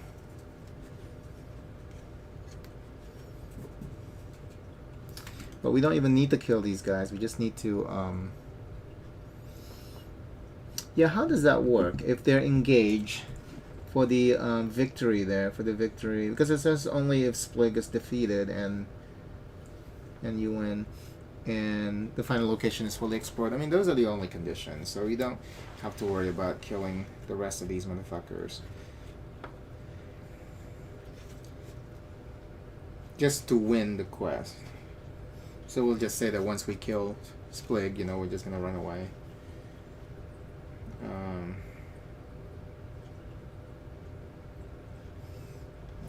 But we don't even need to kill these guys. We just need to... Yeah, how does that work? If they're engaged for the victory there, for the victory, because it says only if Splig is defeated and you win, and the final location is fully explored. I mean, those are the only conditions, so you don't have to worry about killing the rest of these motherfuckers. Just to win the quest. So we'll just say that once we kill Splig, you know, we're just gonna run away.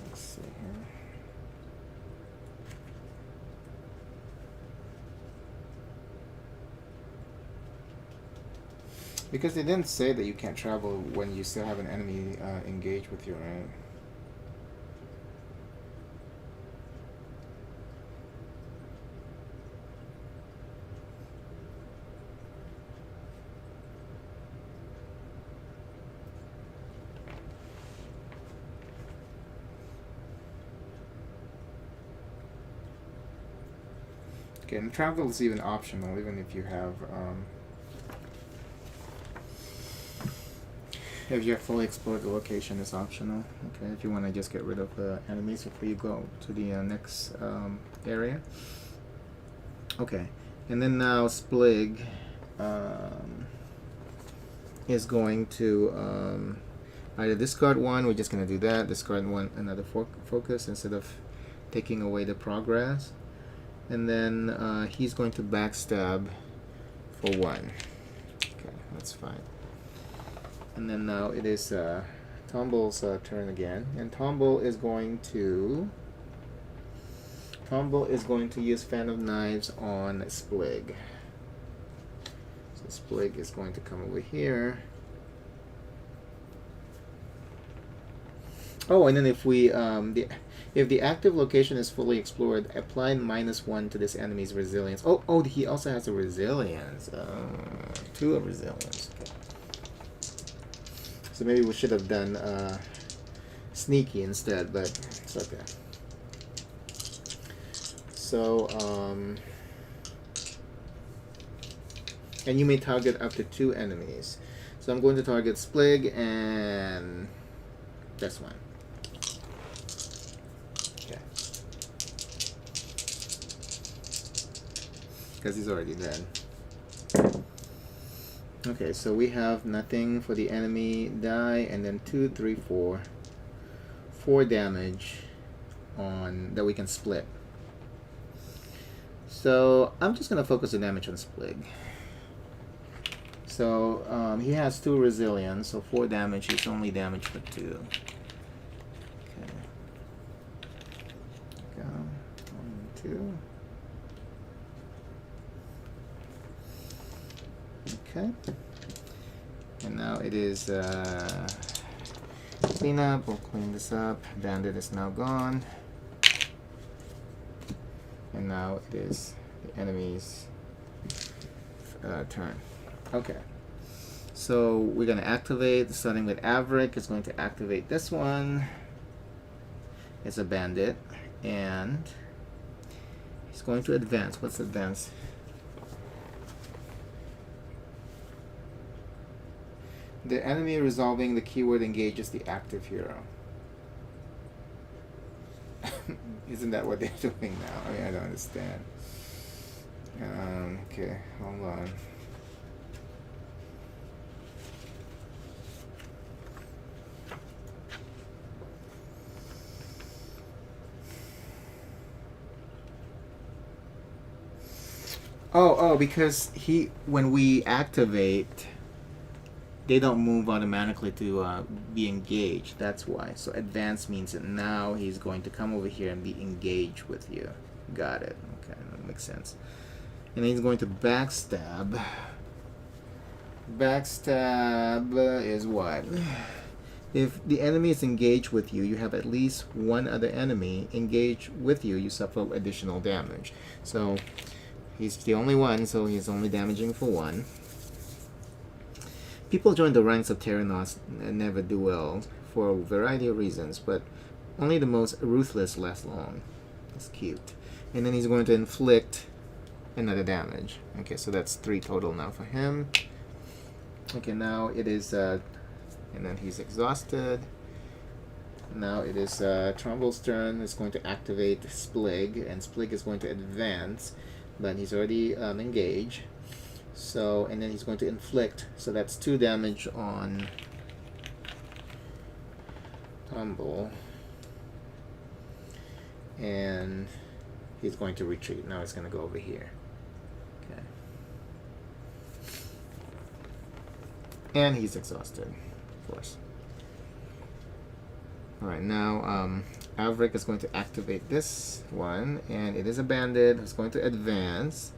Let's see here. Because they didn't say that you can't travel when you still have an enemy engaged with you, right? Okay, and travel is even optional, even if you have fully explored the location, is optional. Okay, if you want to just get rid of the enemies before you go to the next area. Okay, and then now Splig is going to either discard 1, we're just going to do that, discard 1, another focus instead of taking away the progress. And then he's going to backstab for 1. Okay, that's fine. And then now it is Tomble's turn again, and Tomble is going to use Fan of Knives on Splig. So Splig is going to come over here. Oh, and then if we if the active location is fully explored, apply -1 to this enemy's resilience. Oh, he also has a resilience. 2 of resilience. Okay. So maybe we should have done sneaky instead, but it's okay. So and you may target up to 2 enemies. So I'm going to target Splig and this one. Okay. Because he's already dead. Okay, so we have nothing for the enemy. Die, and then 2, 3, 4. 4 damage on that we can split. So I'm just going to focus the damage on Splig. So he has 2 resilience, so 4 damage. He's only damaged for 2. Okay. Go. 1, 2. Okay. And now it is cleanup. We'll clean this up. Bandit is now gone. And now it is the enemy's turn. Okay, so we're going to activate, starting with Avric. It's going to activate this one. It's a bandit, and he's going to advance. What's advance? The enemy resolving the keyword engages the active hero. Isn't that what they're doing now? I mean, I don't understand. Okay, hold on. Oh, because when we activate, they don't move automatically to be engaged. That's why. So advance means that now he's going to come over here and be engaged with you. Got it. Okay, that makes sense. And then he's going to backstab. Backstab is what? If the enemy is engaged with you, you have at least one other enemy engaged with you, you suffer additional damage. So he's the only one, so he's only damaging for 1. People join the ranks of Terrinoth and never do well for a variety of reasons, but only the most ruthless last long. That's cute. And then he's going to inflict another damage. Okay, so that's 3 total now for him. Okay, now it is, and then he's exhausted. Now it is Tomble's turn. It's going to activate Splig, and Splig is going to advance, but he's already engaged. So, and then he's going to inflict. So that's 2 damage on Tomble. And he's going to retreat. Now he's going to go over here. Okay. And he's exhausted, of course. Alright, now Avric is going to activate this one. And it is a bandit who's going to advance.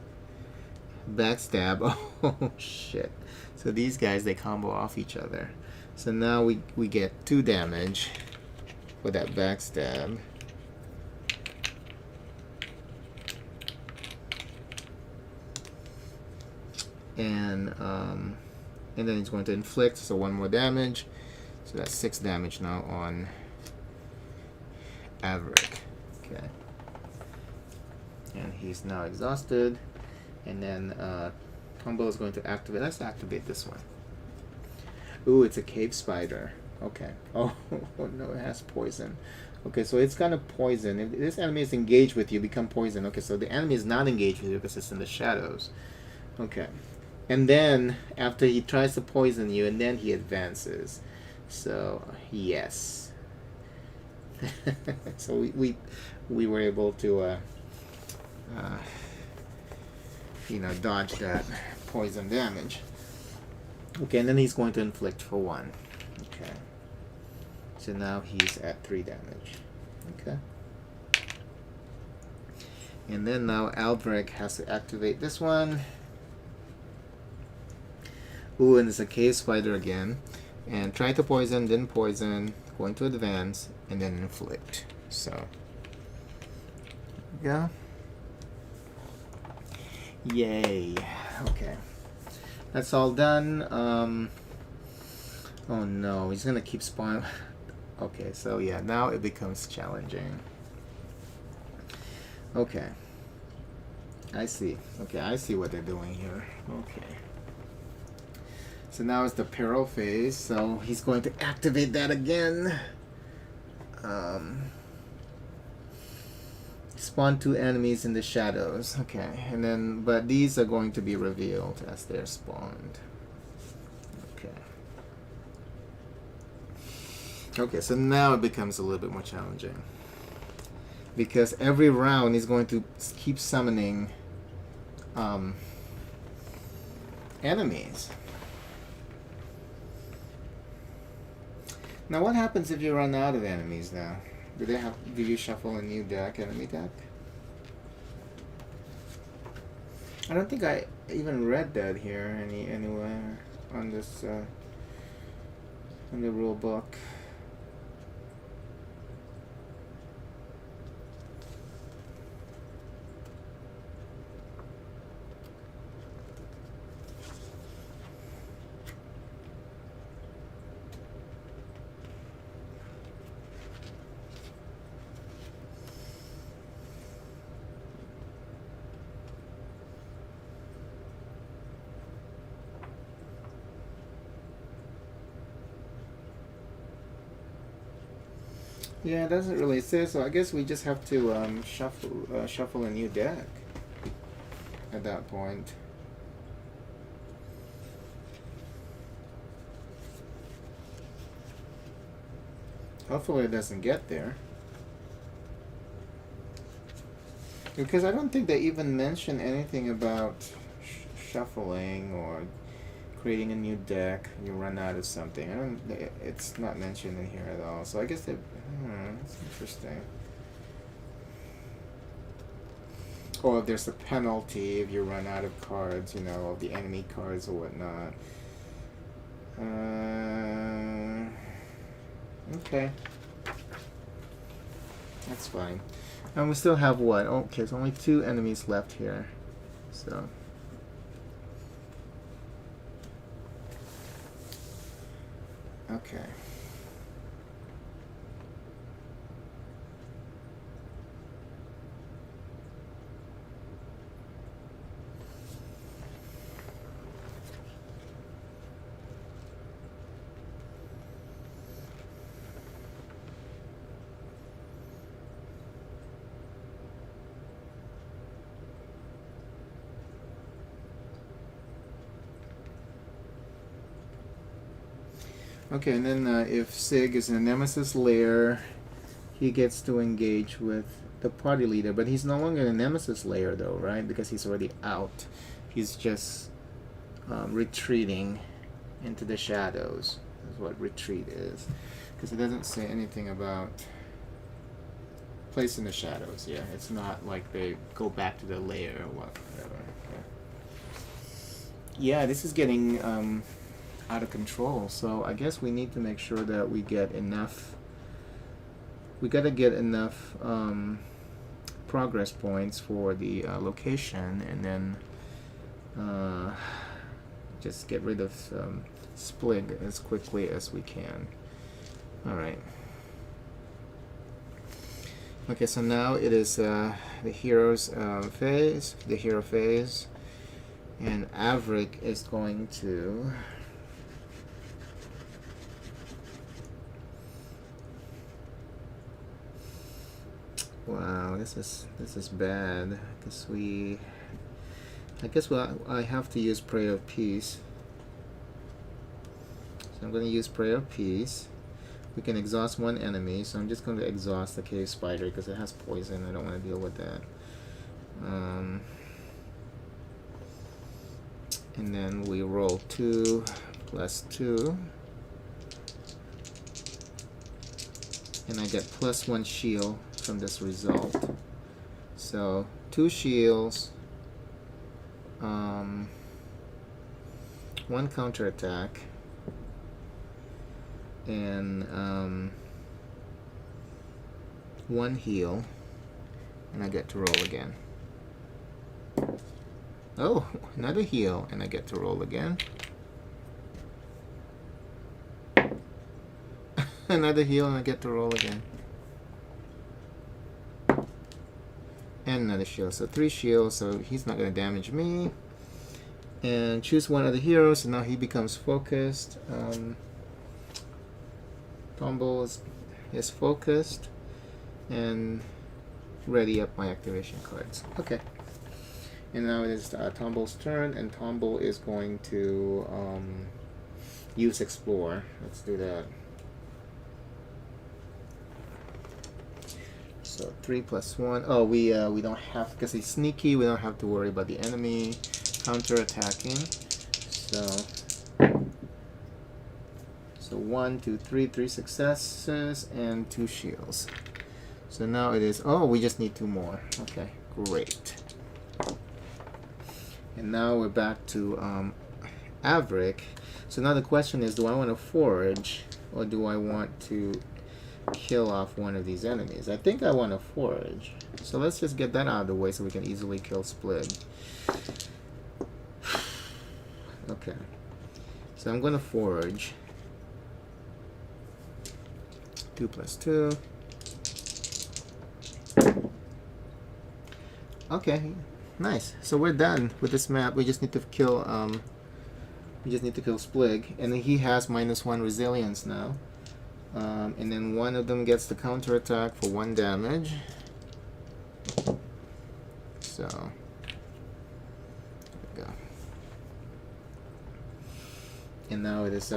Backstab. Oh shit. So these guys, they combo off each other. So now we get 2 damage for that backstab. And then he's going to inflict, so 1 more damage. So that's 6 damage now on Avric. Okay. And he's now exhausted. And then Tomble is going to activate. Let's activate this one. Ooh, it's a cave spider. Okay. Oh no, it has poison. Okay, so it's kind of poison. If this enemy is engaged with you, become poison. Okay, so the enemy is not engaged with you because it's in the shadows. Okay. And then after he tries to poison you, and then he advances. So yes. So we were able to dodge that poison damage. Okay, and then he's going to inflict for 1. Okay. So now he's at 3 damage. Okay. And then now Albright has to activate this one. Ooh, and it's a cave spider again. And try to poison, then poison, going to advance, and then inflict. So, yeah. Yay. Okay. That's all done. Oh no, he's gonna keep spawning. Okay, so yeah, now it becomes challenging. Okay. I see. Okay, I see what they're doing here. Okay. So now it's the peril phase, so he's going to activate that again. Spawn 2 enemies in the shadows. Okay, and then, but these are going to be revealed as they're spawned. Okay. Okay, so now it becomes a little bit more challenging. Because every round he's going to keep summoning enemies. Now what happens if you run out of enemies now? Do you shuffle a new deck, enemy deck? I don't think I even read that here anywhere on this in the rule book. Yeah, it doesn't really say, so I guess we just have to shuffle a new deck at that point. Hopefully it doesn't get there. Because I don't think they even mention anything about shuffling or creating a new deck. You run out of something. It's not mentioned in here at all. So I guess that's interesting. Or if there's a penalty if you run out of cards, you know, of the enemy cards or whatnot. Okay. That's fine. And we still have what? Okay, there's only 2 enemies left here. So. Okay. Okay, and then if Sig is in a Nemesis lair, he gets to engage with the party leader, but he's no longer in a Nemesis lair though, right? Because he's already out. He's just retreating into the shadows. That's what retreat is. Because it doesn't say anything about place in the shadows. Yeah, it's not like they go back to the lair or whatever. Yeah, this is getting out of control, so I guess we need to make sure that we get enough. We gotta get enough progress points for the location, and then just get rid of Splig as quickly as we can. Alright. Okay, so now it is the hero's phase, the hero phase, and Avric is going to wow, this is bad. I guess I have to use Prayer of Peace. So I'm going to use Prayer of Peace. We can exhaust 1 enemy, so I'm just going to exhaust the cave spider because it has poison. I don't want to deal with that. And then we roll 2 plus 2. And I get +1 shield from this result. So 2 shields, one counterattack, and one heal, and I get to roll again. Oh, another heal, and I get to roll again. Another heal, and I get to roll again. And another shield. So 3 shields, so he's not going to damage me. And choose one of the heroes, so now he becomes focused. Tomble is focused. And ready up my activation cards. Okay. And now it is Tomble's turn, and Tomble is going to use Explore. Let's do that. So 3 plus 1. Oh, we don't have, because he's sneaky, we don't have to worry about the enemy counter-attacking. So 1, 2, 3, 3 successes and 2 shields. So now it is, oh, we just need 2 more. Okay, great. And now we're back to Avric. So now the question is, do I want to forage, or do I want to kill off one of these enemies? I think I want to forage. So let's just get that out of the way so we can easily kill Splig. Okay. So I'm going to forage. 2 plus 2. Okay, nice. So we're done with this map. We just need to kill Splig, and he has -1 resilience now. And then one of them gets the counterattack for 1 damage. So there we go. And now it is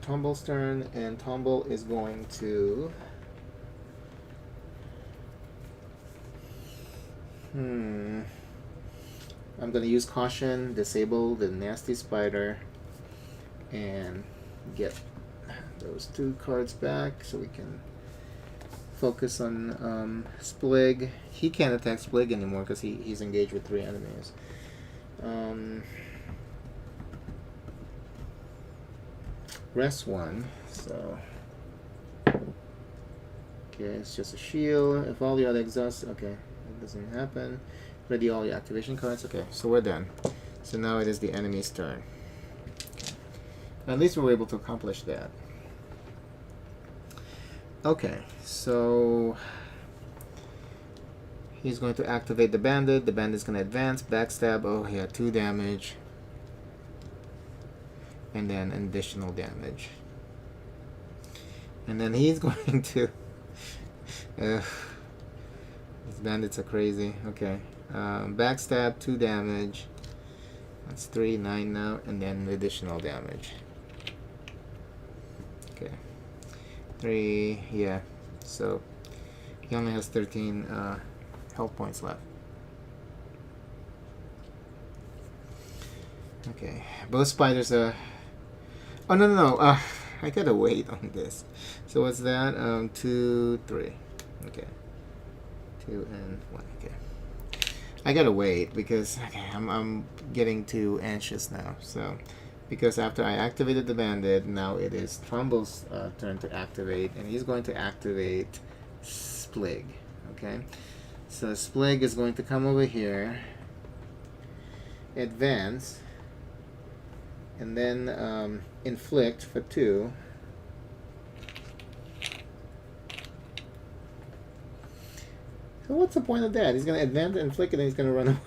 Tomble's turn, and Tomble is going to I'm going to use caution, disable the nasty spider, and get those 2 cards back so we can focus on Splig. He can't attack Splig anymore because he's engaged with 3 enemies. Rest 1, so okay, it's just a shield. If all the other exhausts, okay, that doesn't happen. Ready all your activation cards. Okay, so we're done. So now it is the enemy's turn. Okay. At least we were able to accomplish that. Okay, so he's going to activate the bandit. The bandit's going to advance, backstab. Oh, he had 2 damage. And then additional damage. And then he's going to... these bandits are crazy. Okay. Backstab, 2 damage. That's 3, 9 now. And then additional damage. Okay. 3, yeah. So he only has 13 health points left. Okay. Both spiders are... Oh, no. I gotta wait on this. So what's that? 2, 3. Okay. 2 and 1. Okay. I gotta wait because I'm getting too anxious now. So because after I activated the bandit, now it is Tomble's turn to activate, and he's going to activate Splig. Okay. So Splig is going to come over here, advance, and then inflict for 2. So what's the point of that? He's going to advance, inflict, and then he's going to run away.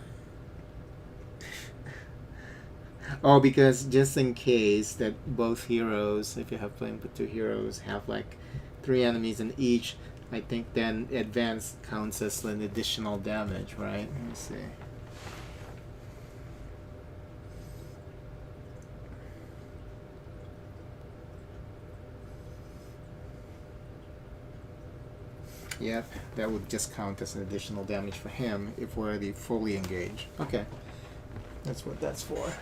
Oh, because just in case that both heroes, if you have playing with 2 heroes, have like 3 enemies in each, I think then advance counts as an additional damage, right? Let me see. Yep, that would just count as an additional damage for him if we're already fully engaged. Okay, that's what that's for.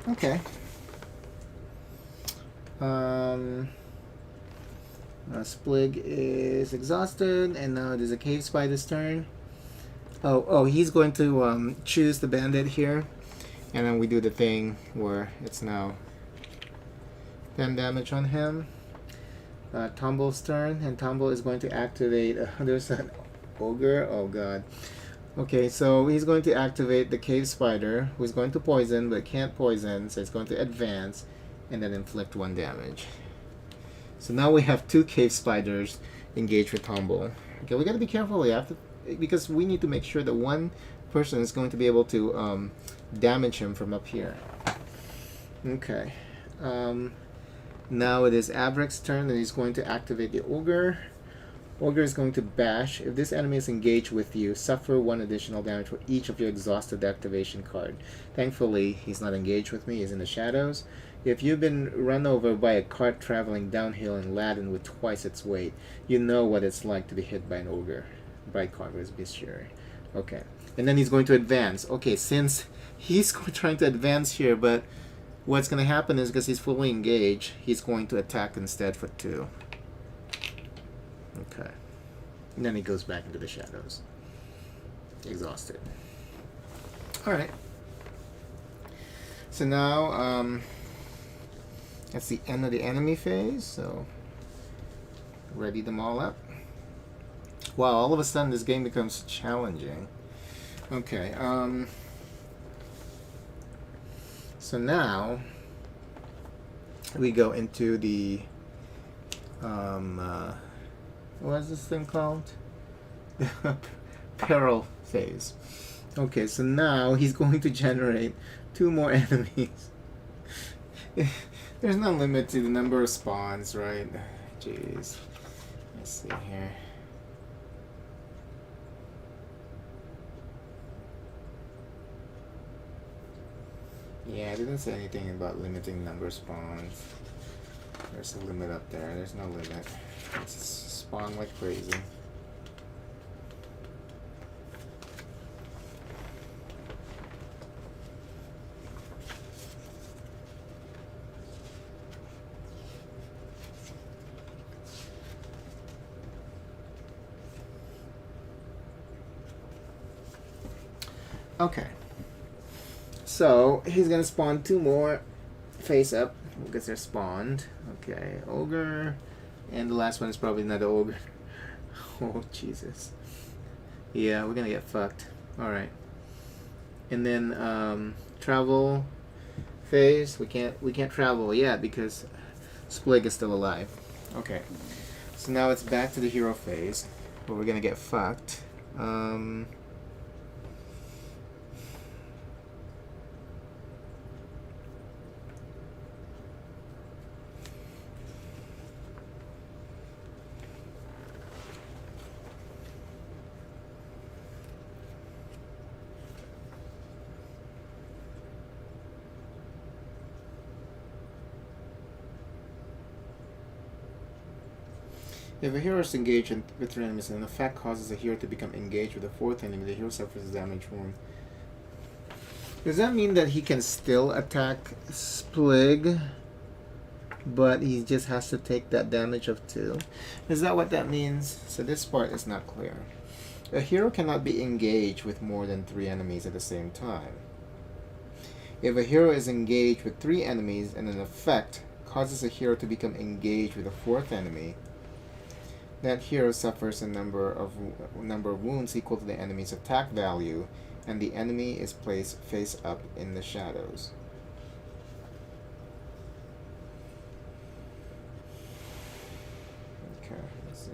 Okay. Splig is exhausted, and now it is a cave spider's turn. Oh, he's going to choose the bandit here, and then we do the thing where it's now 10 damage on him. Tomble's turn, and Tomble is going to activate. There's an ogre. Oh god. Okay, so he's going to activate the cave spider, who's going to poison, but can't poison, so it's going to advance, and then inflict 1 damage. So now we have 2 cave spiders engaged with Tomble. Okay, we gotta be careful. We have to, because we need to make sure that one person is going to be able to damage him from up here. Okay. Now it is Avric's turn, and he's going to activate the ogre. Ogre is going to bash. If this enemy is engaged with you, suffer 1 additional damage for each of your exhausted activation card. Thankfully, he's not engaged with me. He's in the shadows. If you've been run over by a cart traveling downhill and laden with twice its weight, you know what it's like to be hit by an ogre. Bright card was bestiary. Okay. And then he's going to advance. Okay, since he's trying to advance here, but what's going to happen is, because he's fully engaged, he's going to attack instead for 2. Okay. And then he goes back into the shadows. Exhausted. Alright. So now, that's the end of the enemy phase, so ready them all up. Wow, all of a sudden this game becomes challenging. Okay, so now we go into the what is this thing called? Peril phase. Okay, so now he's going to generate 2 more enemies. There's no limit to the number of spawns, right? Jeez. Let's see here. Yeah, I didn't say anything about limiting number of spawns. There's a limit up there. There's no limit. It's spawn like crazy. Okay. So he's gonna spawn 2 more face up because they're spawned. Okay, ogre, and the last one is probably another ogre. Oh Jesus. Yeah, we're gonna get fucked. All right. And then travel phase. We can't travel yet because Splig is still alive. Okay. So now it's back to the hero phase where we're gonna get fucked. If a hero is engaged with 3 enemies and an effect causes a hero to become engaged with a 4th enemy, the hero suffers a damage wound. Does that mean that he can still attack Splig, but he just has to take that damage of 2? Is that what that means? So this part is not clear. A hero cannot be engaged with more than 3 enemies at the same time. If a hero is engaged with 3 enemies and an effect causes a hero to become engaged with a 4th enemy, that hero suffers a number of wounds equal to the enemy's attack value, and the enemy is placed face up in the shadows. Okay, let's see.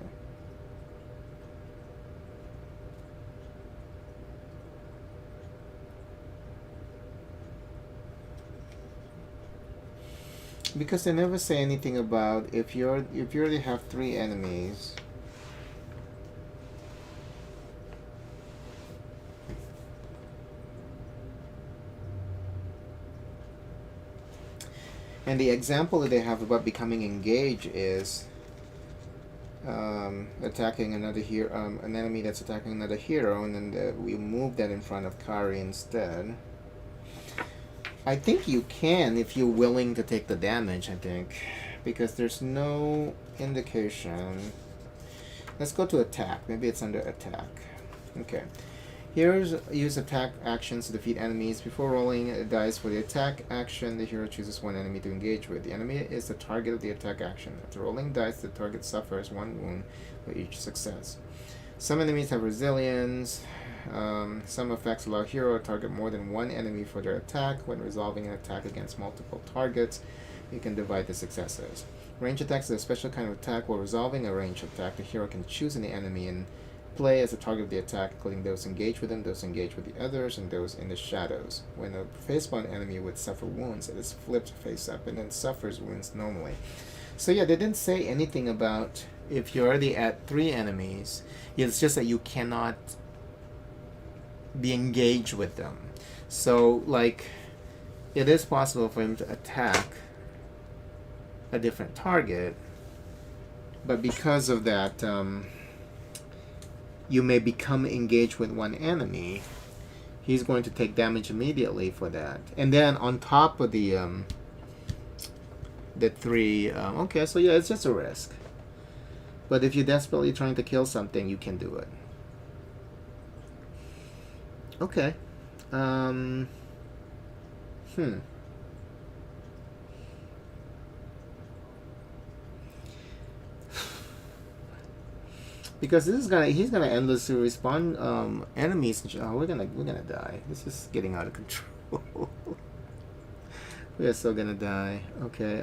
Because they never say anything about if you already have 3 enemies. And the example that they have about becoming engaged is attacking another hero, an enemy that's attacking another hero, and then we move that in front of Kari instead. I think you can if you're willing to take the damage, I think. Because there's no indication. Let's go to attack. Maybe it's under attack. Okay. Heroes use attack actions to defeat enemies. Before rolling a dice for the attack action, the hero chooses one enemy to engage with. The enemy is the target of the attack action. After rolling dice, the target suffers one wound for each success. Some enemies have resilience. Some effects allow hero to target more than one enemy for their attack. When resolving an attack against multiple targets, you can divide the successes. Range attacks is a special kind of attack. While resolving a range attack, the hero can choose any enemy and play as the target of the attack, including those engaged with him, those engaged with the others, and those in the shadows. When a face-bound enemy would suffer wounds, it is flipped face up and then suffers wounds normally. So yeah, they didn't say anything about if you're already at 3 enemies. It's just that you cannot be engaged with them. So, like, it is possible for him to attack a different target, but because of that, you may become engaged with one enemy. He's going to take damage immediately for that, and then on top of the 3. Okay, so yeah, it's just a risk. But if you're desperately trying to kill something, you can do it. Okay. Because he's gonna endlessly respawn enemies. Oh, we're gonna die. This is getting out of control. We are still gonna die. Okay.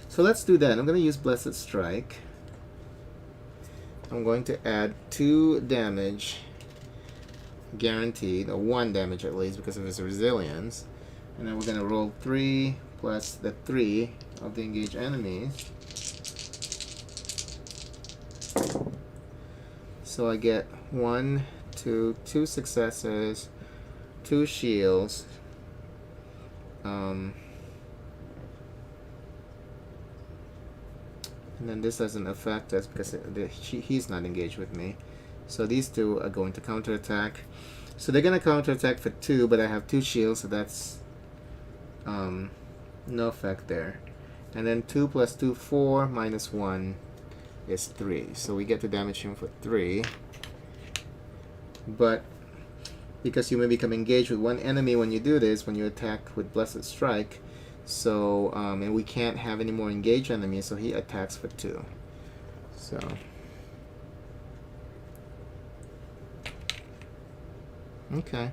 So let's do that. I'm gonna use Blessed Strike. I'm going to add 2 damage, guaranteed, or 1 damage at least because of his resilience, and then we're gonna roll 3 plus the 3 of the engaged enemies. So I get 1, 2 successes, 2 shields. And then this doesn't affect us because he's not engaged with me. So these 2 are going to counterattack. So they're going to counterattack for 2, but I have 2 shields, so that's no effect there. And then 2 plus 2, 4, minus 1 is 3. So we get to damage him for 3. But because you may become engaged with one enemy when you do this, when you attack with Blessed Strike, so and we can't have any more engaged enemies, so he attacks for 2. So okay.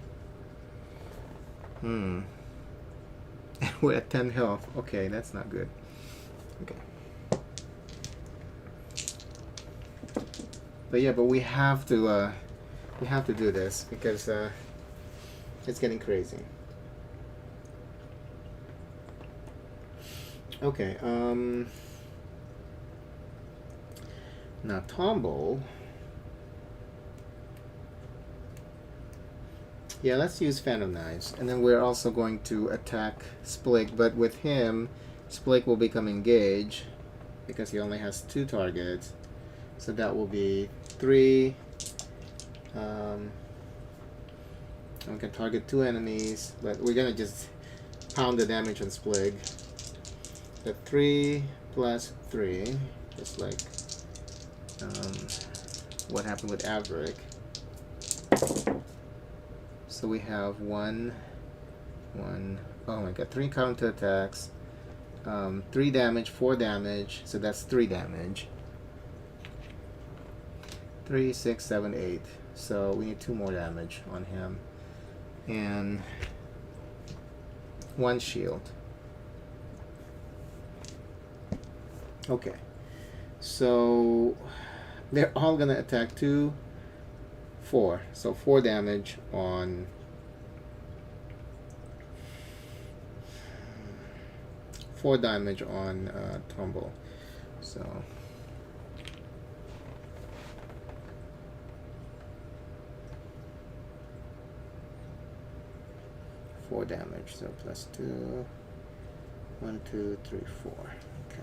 We're at 10 health. Okay, that's not good. Okay. But yeah, but we have to do this because it's getting crazy. Okay, now Tomble. Yeah, let's use Phantom Knives. And then we're also going to attack Splik, but with him, Splik will become engaged because he only has 2 targets. So that will be 3. We can target 2 enemies, but we're gonna just pound the damage on Splig. The 3 plus 3, just like what happened with Avric. So we have 1. Oh my god, 3 counterattacks, 3 damage, 4 damage. So that's 3 damage. 3, 6, 7, 8. So we need 2 more damage on him, and 1 shield. Okay, so they're all gonna attack 2, 4. So 4 damage on Tomble. So four damage. So plus 2. 1, 2, 3, 4. Okay.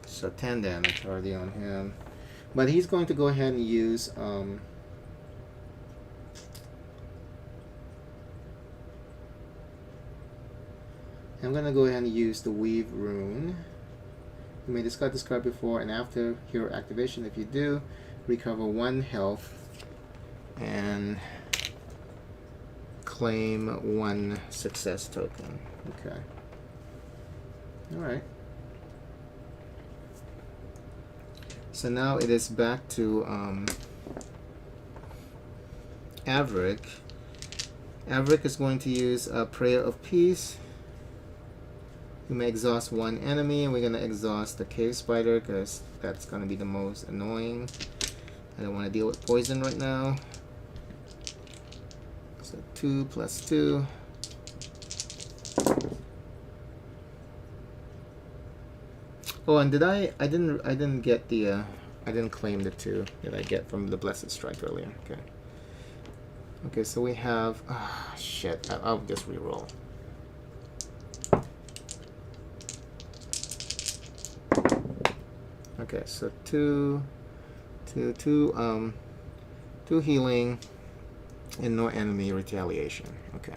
So 10 damage already on him, but he's going to go ahead and use I'm gonna go ahead and use the Weave Rune. You may discard this card before and after hero activation. If you do, recover 1 health and claim 1 success token. Okay. Alright. So now it is back to Avric. Avric is going to use a Prayer of Peace. You may exhaust 1 enemy, and we're going to exhaust the Cave Spider because that's going to be the most annoying. I don't want to deal with poison right now. So 2 plus 2. Oh, and I didn't get the I didn't claim the 2 that I get from the Blessed Strike earlier. Okay. Okay, so we have shit. I'll just reroll. Okay, so 2 healing and no enemy retaliation. Okay.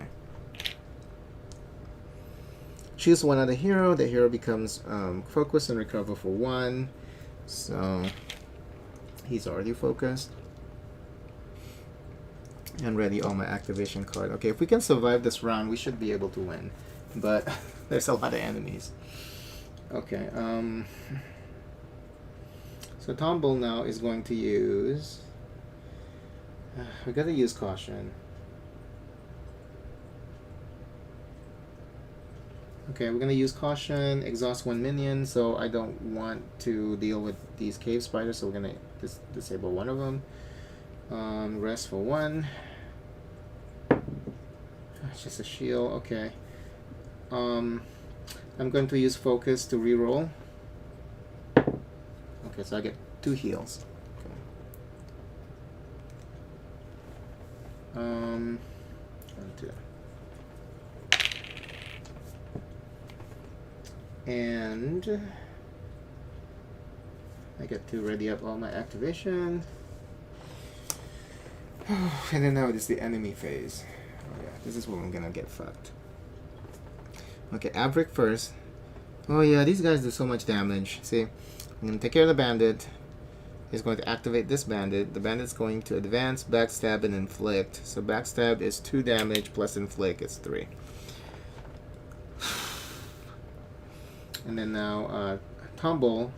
Choose 1 other hero. The hero becomes focused and recover for 1. So he's already focused. And ready all my activation card. Okay, if we can survive this round, we should be able to win. But there's a lot of enemies. Okay, so Tomble now is going to use... we gotta use caution. Okay, we're gonna use caution, exhaust 1 minion, so I don't want to deal with these cave spiders, so we're gonna disable 1 of them. Rest for 1. It's just a shield, okay. I'm going to use focus to reroll. Okay, so I get 2 heals. Okay. 1, 2. And I get to ready up all my activation. And then now it is the enemy phase. Oh yeah, this is where I'm gonna get fucked. Okay, Avric first. Oh yeah, these guys do so much damage. See, I'm gonna take care of the bandit. He's going to activate this bandit. The bandit's going to advance, backstab, and inflict. So backstab is 2 damage plus inflict is 3. And then now Tomble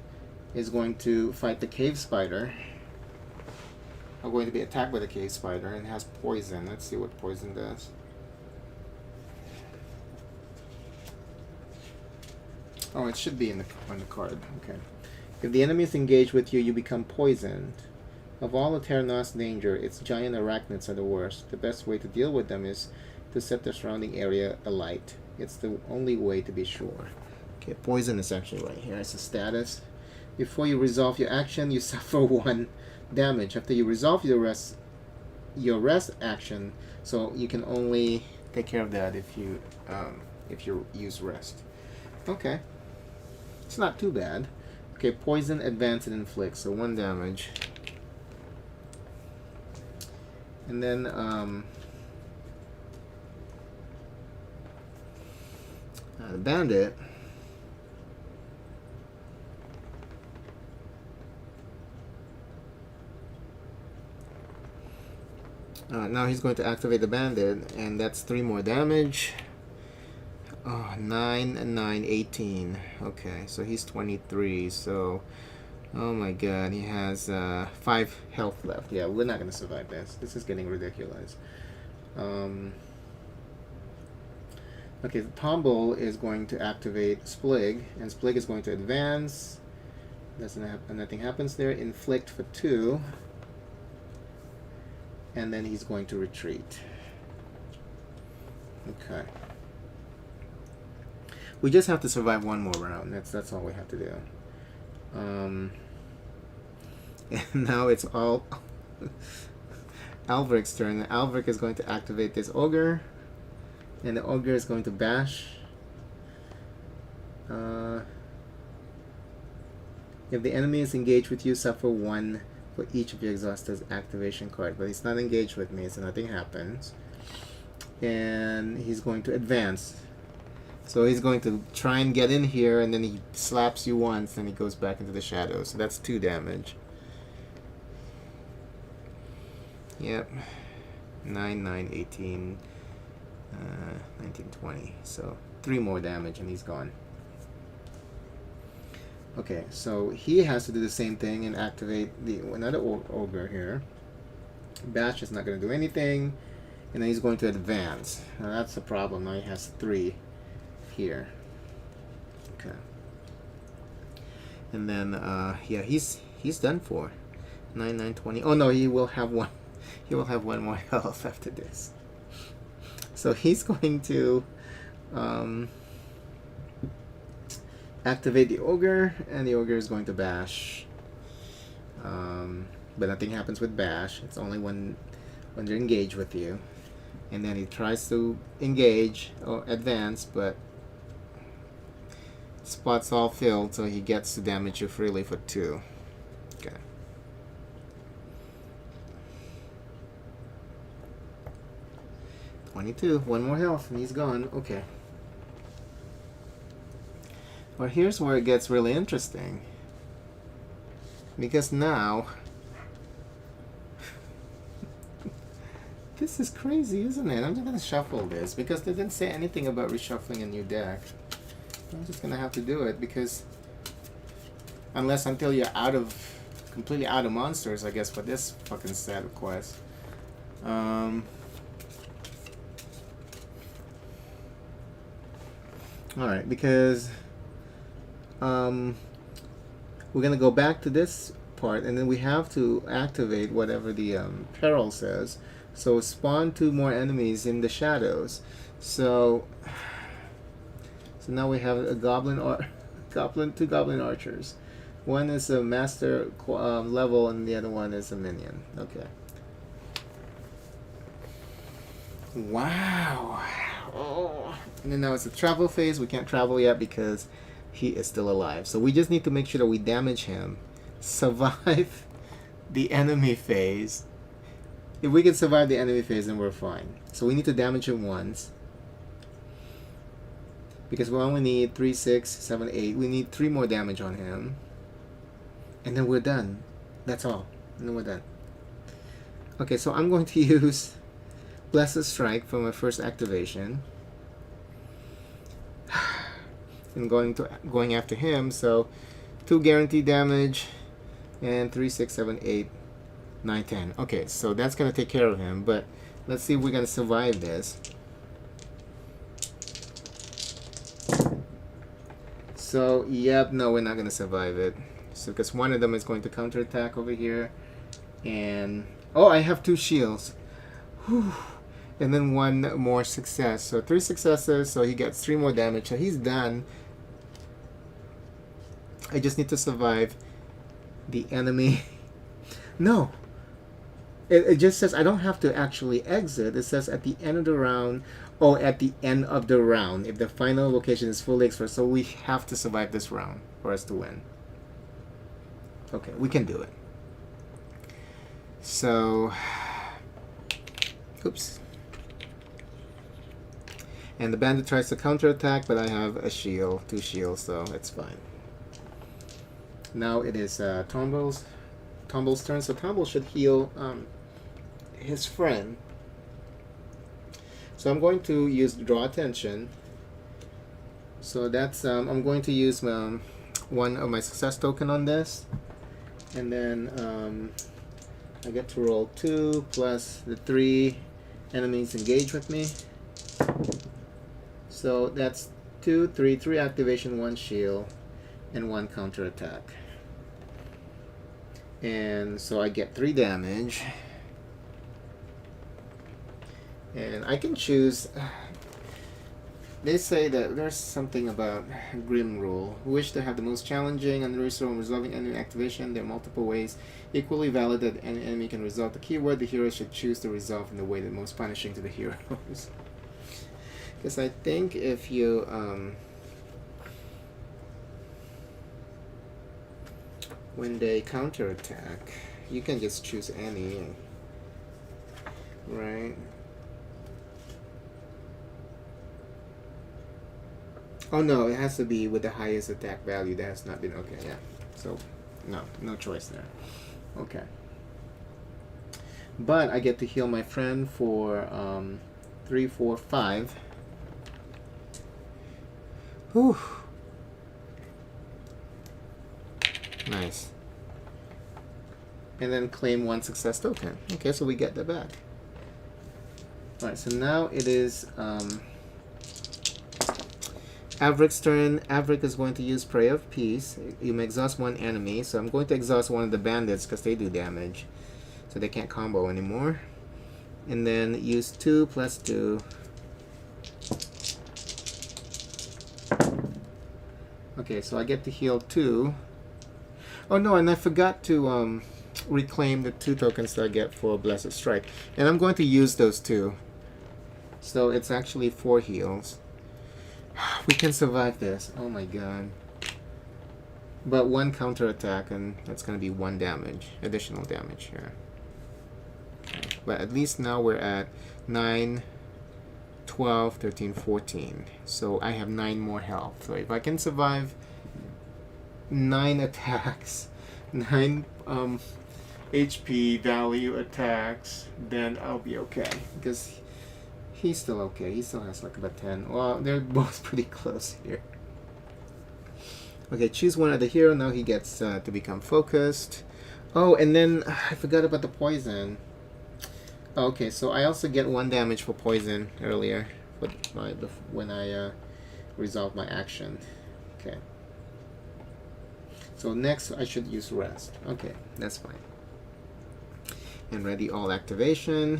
is going to fight the cave spider. I'm going to be attacked by the cave spider and has poison. Let's see what poison does. Oh, it should be on the card. Okay. If the enemy is engaged with you, you become poisoned. Of all the Terrinoth's danger, its giant arachnids are the worst. The best way to deal with them is to set the surrounding area alight. It's the only way to be sure. Okay, poison is actually right here. It's a status. Before you resolve your action, you suffer 1 damage. After you resolve your rest action, so you can only take care of that if you use rest. Okay, it's not too bad. Okay, poison, advance, and inflict. So 1 damage. And then the bandit. Now he's going to activate the bandit, and that's 3 more damage. Oh, 9 and 9, 18. Okay, so he's 23. So, oh my god, he has 5 health left. Yeah, we're not going to survive this. This is getting ridiculous. Okay, the Tomble is going to activate Splig, and Splig is going to advance. Nothing happens there. Inflict for 2. And then he's going to retreat. Okay. We just have to survive 1 more round. That's all we have to do. And now it's all Albric's turn. Albright is going to activate this ogre, and the ogre is going to bash. If the enemy is engaged with you, suffer 1 for each of your exhausted activation card. But he's not engaged with me, so nothing happens. And he's going to advance. So he's going to try and get in here, and then he slaps you once, and he goes back into the shadows. So that's 2 damage. Yep. 9, 9, 18, 19, 20. So 3 more damage, and he's gone. Okay, so he has to do the same thing and activate another ogre here. Bash is not going to do anything, and then he's going to advance. Now that's the problem. Now he has 3 here. Okay. And then yeah, he's done for. 9, 9, 20. Oh no, he will have 1. He will have 1 more health after this. So he's going to activate the ogre, and the ogre is going to bash. But nothing happens with bash. It's only when they engage with you. And then he tries to engage or advance, but spot's all filled, so he gets to damage you freely for 2. Okay. $22. 1 more health, and he's gone. Okay. Well, here's where it gets really interesting. Because now... this is crazy, isn't it? I'm just going to shuffle this, because they didn't say anything about reshuffling a new deck. I'm just going to have to do it, because... until you're completely out of monsters, I guess, for this fucking set of quests. Alright, because... we're going to go back to this part, and then we have to activate whatever the peril says. So spawn 2 more enemies in the shadows. So now we have a goblin or 2 goblin archers. One is a master level, and the other one is a minion. Okay. Wow. Oh. And then now it's a travel phase. We can't travel yet because he is still alive. So we just need to make sure that we damage him, survive the enemy phase. If we can survive the enemy phase, then we're fine. So we need to damage him once, because we only need 3, 6, 7, 8. We need 3 more damage on him, and then we're done. That's all. And then we're done. Okay, so I'm going to use Blessed Strike for my first activation. And going after him, so 2 guaranteed damage, and 3, 6, 7, 8, 9, 10. Okay, so that's gonna take care of him, but let's see if we're gonna survive this. So, yep, no, we're not gonna survive it. So, because one of them is going to counterattack over here, and oh, I have 2 shields. Whew. And then 1 more success, so 3 successes, so he gets 3 more damage, so he's done. I just need to survive the enemy. No, it just says I don't have to actually exit. It says at the end of the round, or at the end of the round, if the final location is fully explored. So we have to survive this round for us to win. Okay, we can do it. So, oops. And the bandit tries to counterattack, but I have a shield, 2 shields, so it's fine. Now it is Tomble's turn, so Tomble should heal his friend. So I'm going to use Draw Attention. So that's I'm going to use one of my success token on this, and then I get to roll 2 plus the 3 enemies engage with me. So that's 2, 3 activation, 1 shield, and 1 counterattack. And so I get 3 damage. And I can choose. They say that there's something about Grim Rule. Wish to have the most challenging and resolving enemy activation. There are multiple ways equally valid that an enemy can resolve the keyword. The hero should choose to resolve in the way that most punishing to the heroes. Because I think if you when they counterattack, you can just choose any, right? Oh no, it has to be with the highest attack value. That has not been okay. Yeah. So no choice there. Okay. But I get to heal my friend for 3, 4, 5. Whew. Nice. And then claim 1 success token. Okay, so we get that back. Alright, so now it is Avric's turn. Avric is going to use Prey of Peace. You may exhaust 1 enemy. So I'm going to exhaust one of the bandits because they do damage. So they can't combo anymore. And then use 2 plus 2. Okay, so I get to heal 2. Oh no, and I forgot to reclaim the 2 tokens that I get for Blessed Strike. And I'm going to use those 2. So it's actually 4 heals. We can survive this. Oh my god. But 1 counterattack, and that's going to be 1 damage. Additional damage here. But at least now we're at 9, 12, 13, 14. So I have 9 more health. So if I can survive 9 attacks, 9 HP value attacks, then I'll be okay. Because he's still okay. He still has like about 10. Well, they're both pretty close here. Okay, choose one other hero. Now he gets to become focused. Oh, and then I forgot about the poison. Okay, so I also get 1 damage for poison earlier when I resolve my action. Okay. So next I should use rest. Okay, that's fine. And ready all activation.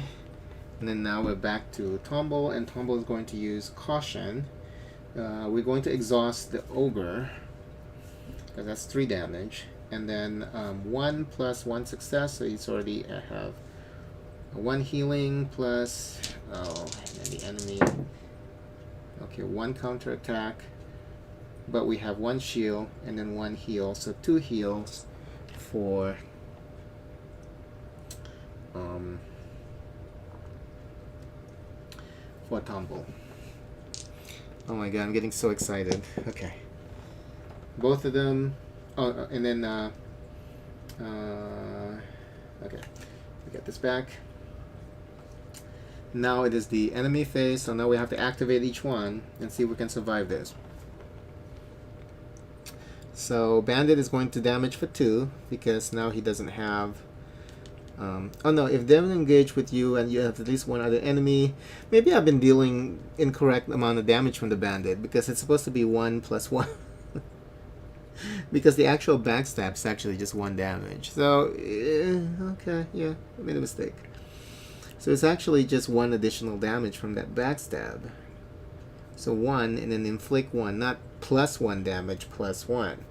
And then now we're back to Tomble, and Tomble is going to use caution. We're going to exhaust the ogre because that's 3 damage. And then 1 plus 1 success, so he's already have 1 healing plus, oh, and the enemy. Okay, 1 counter attack, but we have 1 shield and then 1 heal, so 2 heals for Tomble. Oh my god, I'm getting so excited. Okay, both of them. Oh, and then okay, we get this back. Now it is the enemy phase, so now we have to activate each one and see if we can survive this. So Bandit is going to damage for 2 because now he doesn't have oh no, if they engage with you and you have at least 1 other enemy, maybe I've been dealing incorrect amount of damage from the Bandit because it's supposed to be 1 plus 1 because the actual backstab is actually just 1 damage. So okay, yeah, I made a mistake. So it's actually just 1 additional damage from that backstab. So 1 and then inflict 1, not plus 1 damage plus 1.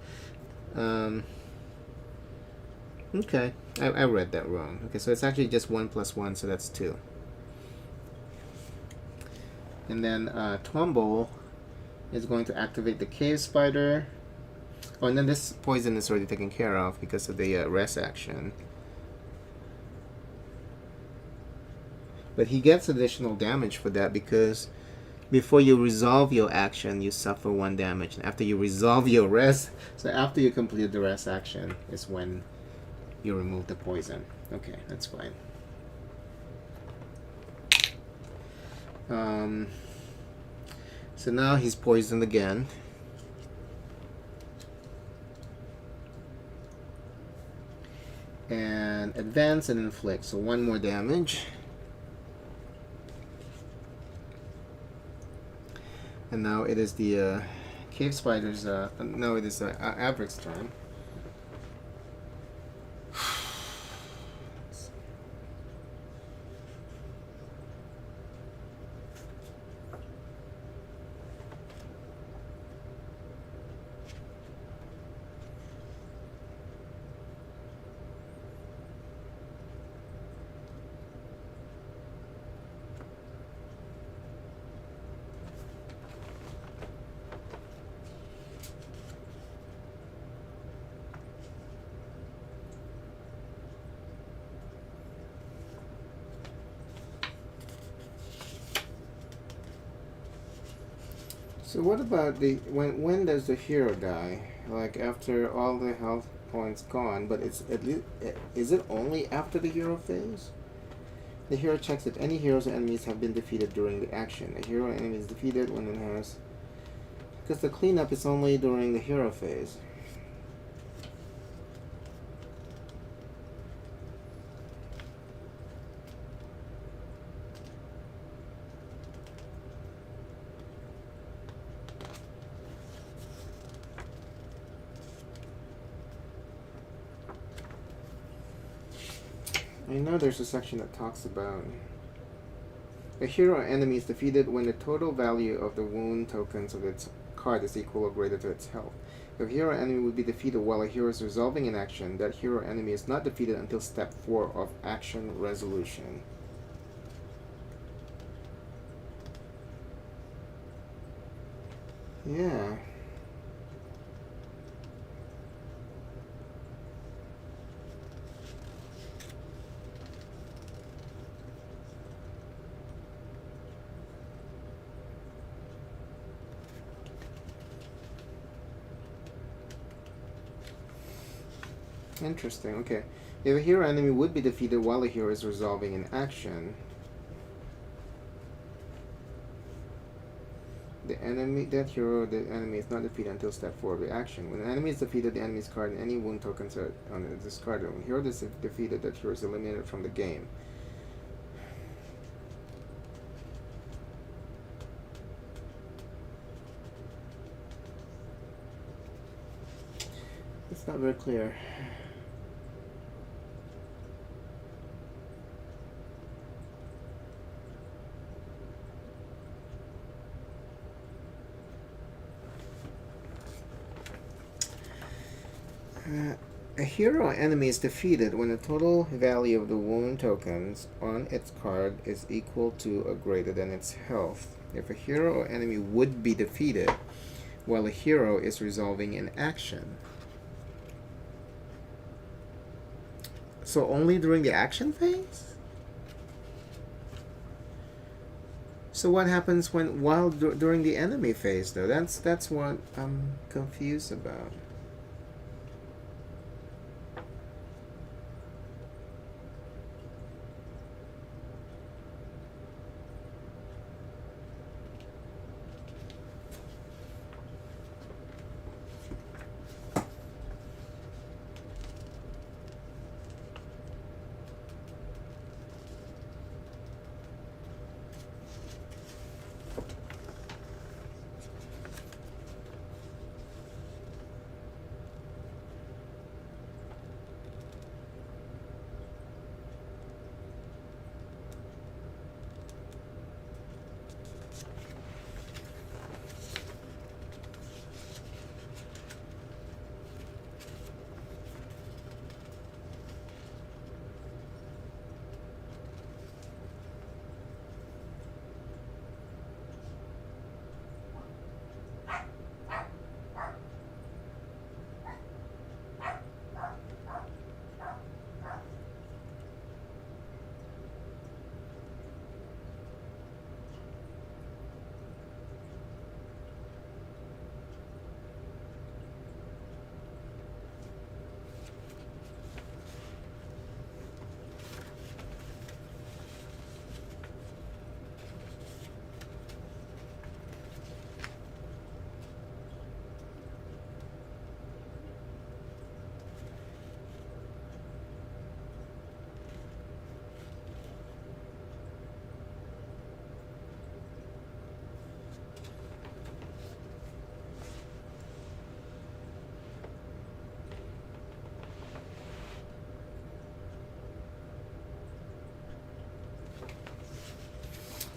Okay, I read that wrong. Okay, so it's actually just 1 plus 1, so that's 2. And then Tomble is going to activate the Cave Spider. Oh, and then this poison is already taken care of because of the rest action. But he gets additional damage for that because before you resolve your action, you suffer 1 damage. And after you resolve your rest, so after you complete the rest action is when you remove the poison. Okay, that's fine. So now he's poisoned again. And advance and inflict, so 1 more damage. And now it is the Cave Spider's, no, it is Avric's turn. So what about the when does the hero die? Like after all the health points gone, but it's at least is it only after the hero phase? The hero checks if any heroes or enemies have been defeated during the action. A hero or enemy is defeated when it has, because the cleanup is only during the hero phase. I know there's a section that talks about a hero or enemy is defeated when the total value of the wound tokens of its card is equal or greater to its health. If a hero or enemy would be defeated while a hero is resolving an action, that hero or enemy is not defeated until step 4 of action resolution. Yeah. Interesting. Okay. If a hero enemy would be defeated while a hero is resolving an action, the enemy is not defeated until step 4 of the action. When an enemy is defeated, the enemy's card and any wound tokens are discarded. When a hero is defeated, that hero is eliminated from the game. It's not very clear. A hero or enemy is defeated when the total value of the wound tokens on its card is equal to or greater than its health. If a hero or enemy would be defeated while a hero is resolving an action. So only during the action phase? So what happens during the enemy phase though? That's what I'm confused about.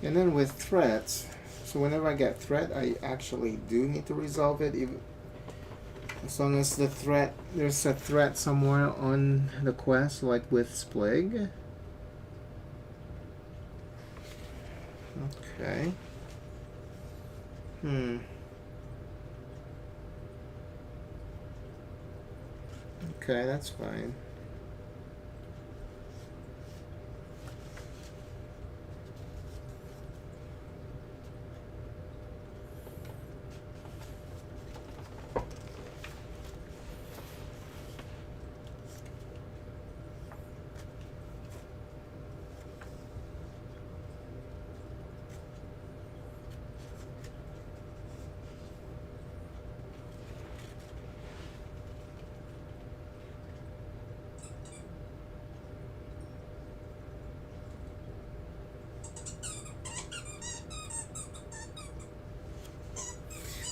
And then with threats, so whenever I get threat, I actually do need to resolve it, even as long as there's a threat somewhere on the quest, like with Splig. Okay. Okay, that's fine.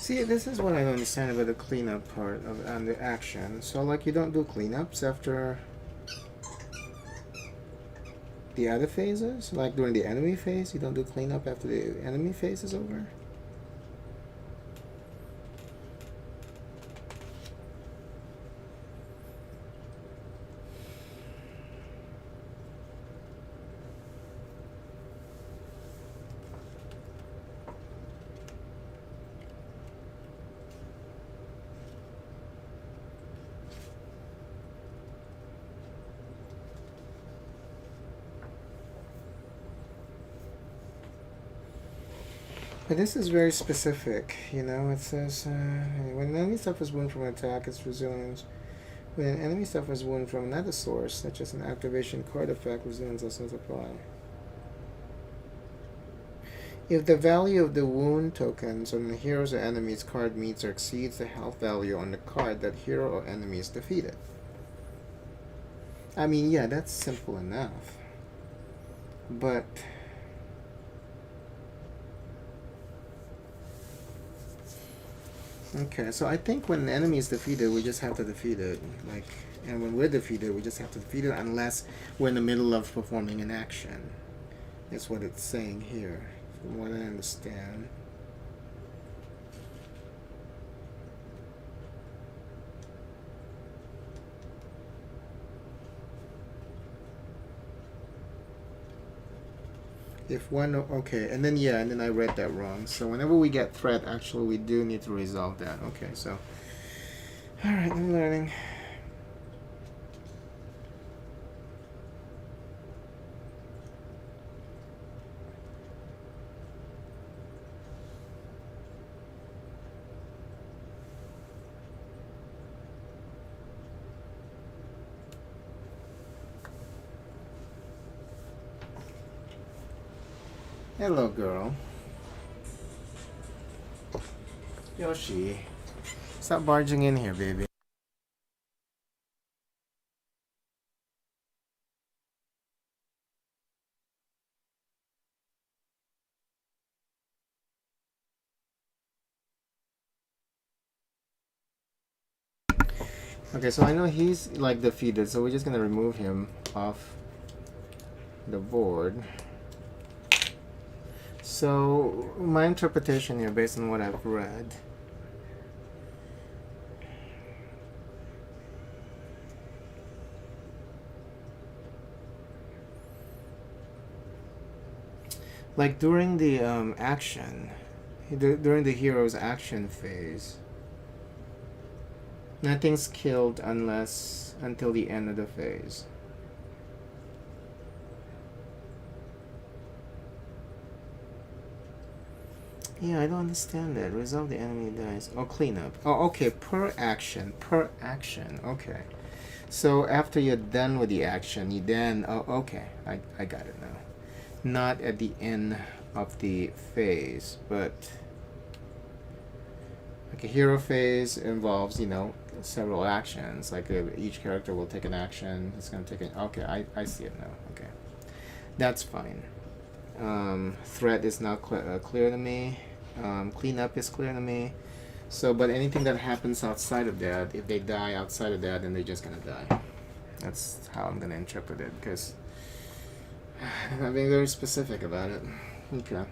See, this is what I don't understand about the cleanup part of and the action. So, like, you don't do cleanups after the other phases? Like during the enemy phase, you don't do cleanup after the enemy phase is over? But this is very specific, you know. It says when an enemy suffers wound from an attack, its resilience. When an enemy suffers wound from another source, such as an activation card effect, resilience does not apply. If the value of the wound tokens on the hero's or enemy's card meets or exceeds the health value on the card, that hero or enemy is defeated. I mean, yeah, that's simple enough. But okay, so I think when an enemy is defeated, we just have to defeat it. Like, and when we're defeated, we just have to defeat it unless we're in the middle of performing an action. That's what it's saying here, from what I understand. If one, okay, and then yeah, and then I read that wrong. So whenever we get threat, actually, we do need to resolve that. Okay, so, all right, I'm learning. Hello, girl. Yoshi. Stop barging in here, baby. Okay, so I know he's like defeated, so we're just gonna remove him off the board. So my interpretation here, based on what I've read, like during the action, during the hero's action phase, nothing's killed until the end of the phase. Yeah, I don't understand that. Resolve the enemy dies. Oh, cleanup. Oh, okay. Per action. Per action. Okay. So after you're done with the action, you then... Oh, okay. I got it now. Not at the end of the phase, but... Like a hero phase involves, you know, several actions. Like each character will take an action. It's going to take an... Okay, I see it now. Okay. That's fine. Threat is now clear to me. Cleanup is clear to me. So, but anything that happens outside of that, if they die outside of that, then they're just gonna die. That's how I'm gonna interpret it, because I'm being very specific about it. Okay.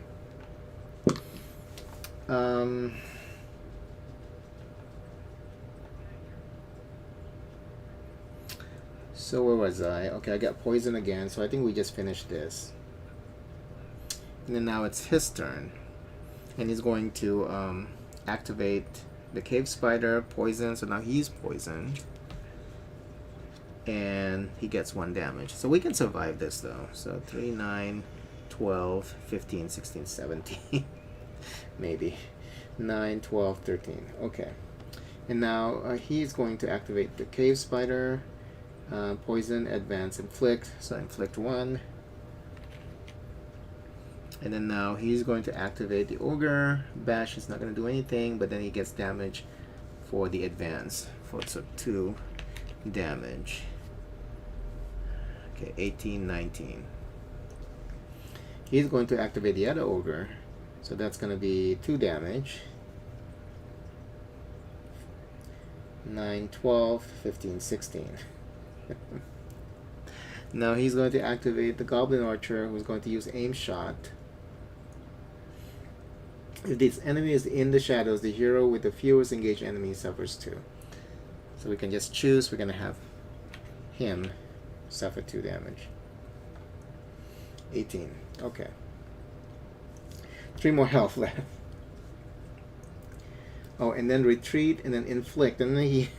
So where was I? Okay, I got poison again, so I think we just finished this. And then now it's his turn. And he's going to activate the cave spider, poison, so now he's poisoned. And he gets 1 damage. So we can survive this though. So 3, 9, 12, 15, 16, 17. Maybe. 9, 12, 13. Okay. And now he's going to activate the cave spider, poison, advance, inflict. So inflict 1. And then now he's going to activate the ogre. Bash is not going to do anything, but then he gets damage for the advance. So 2 damage. Okay, 18, 19. He's going to activate the other ogre. So that's going to be 2 damage. 9, 12, 15, 16. Now he's going to activate the Goblin Archer, who's going to use Aim Shot. If this enemy is in the shadows, the hero with the fewest engaged enemies suffers 2. So we can just choose. We're going to have him suffer 2 damage. 18. Okay. 3 more health left. Oh, and then retreat and then inflict. And then he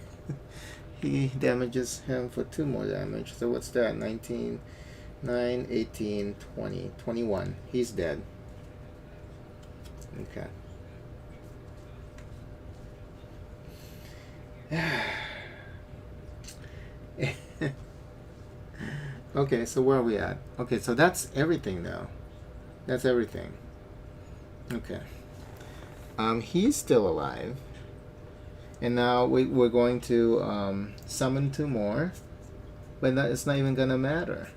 he damages him for 2 more damage. So what's that? 19, 9, 18, 20, 21. He's dead. Okay. Okay, so where are we at? Okay, so that's everything now. That's everything. Okay. He's still alive. And now we're going to summon 2 more. But it's not even going to matter.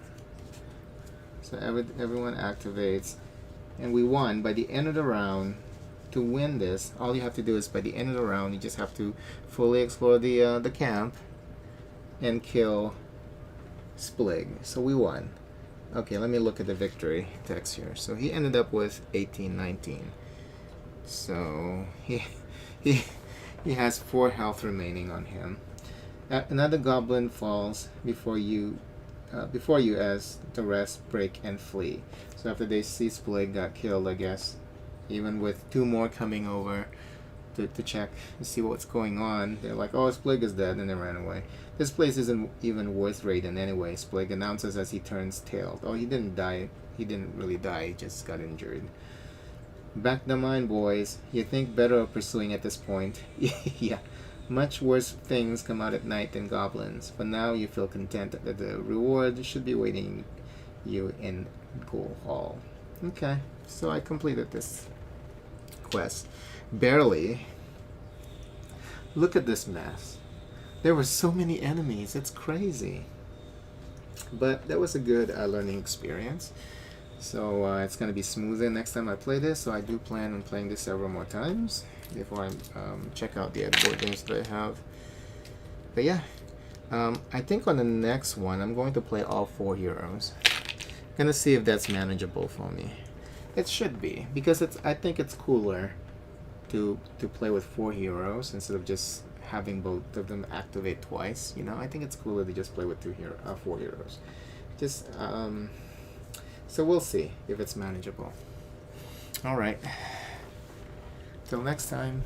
So everyone activates. And we won. By the end of the round, to win this, all you have to do is by the end of the round, you just have to fully explore the camp and kill Splig. So we won. Okay, let me look at the victory text here. So he ended up with 18, 19. So he has 4 health remaining on him. Another goblin falls before you as the rest break and flee. So after they see Splig got killed, I guess, even with 2 more coming over to check and see what's going on, they're like, oh, Splig is dead, and they ran away. This place isn't even worth raiding anyway, Splig announces as he turns tail. Oh, he didn't die. He didn't really die, he just got injured. Back the mine, boys. You think better of pursuing at this point. Yeah. Much worse things come out at night than goblins. For now, you feel content that the reward should be waiting you in Ghoul Hall. Okay, so I completed this quest. Barely. Look at this mess. There were so many enemies. It's crazy. But that was a good learning experience. So it's going to be smoother next time I play this. So I do plan on playing this several more times before I check out the other board games that I have. But yeah, I think on the next one I'm going to play all 4 heroes. I'm gonna see if that's manageable for me. It should be, because I think it's cooler to play with 4 heroes instead of just having both of them activate twice. You know, I think it's cooler to just play with 4 heroes. Just so we'll see if it's manageable. All right. Till next time.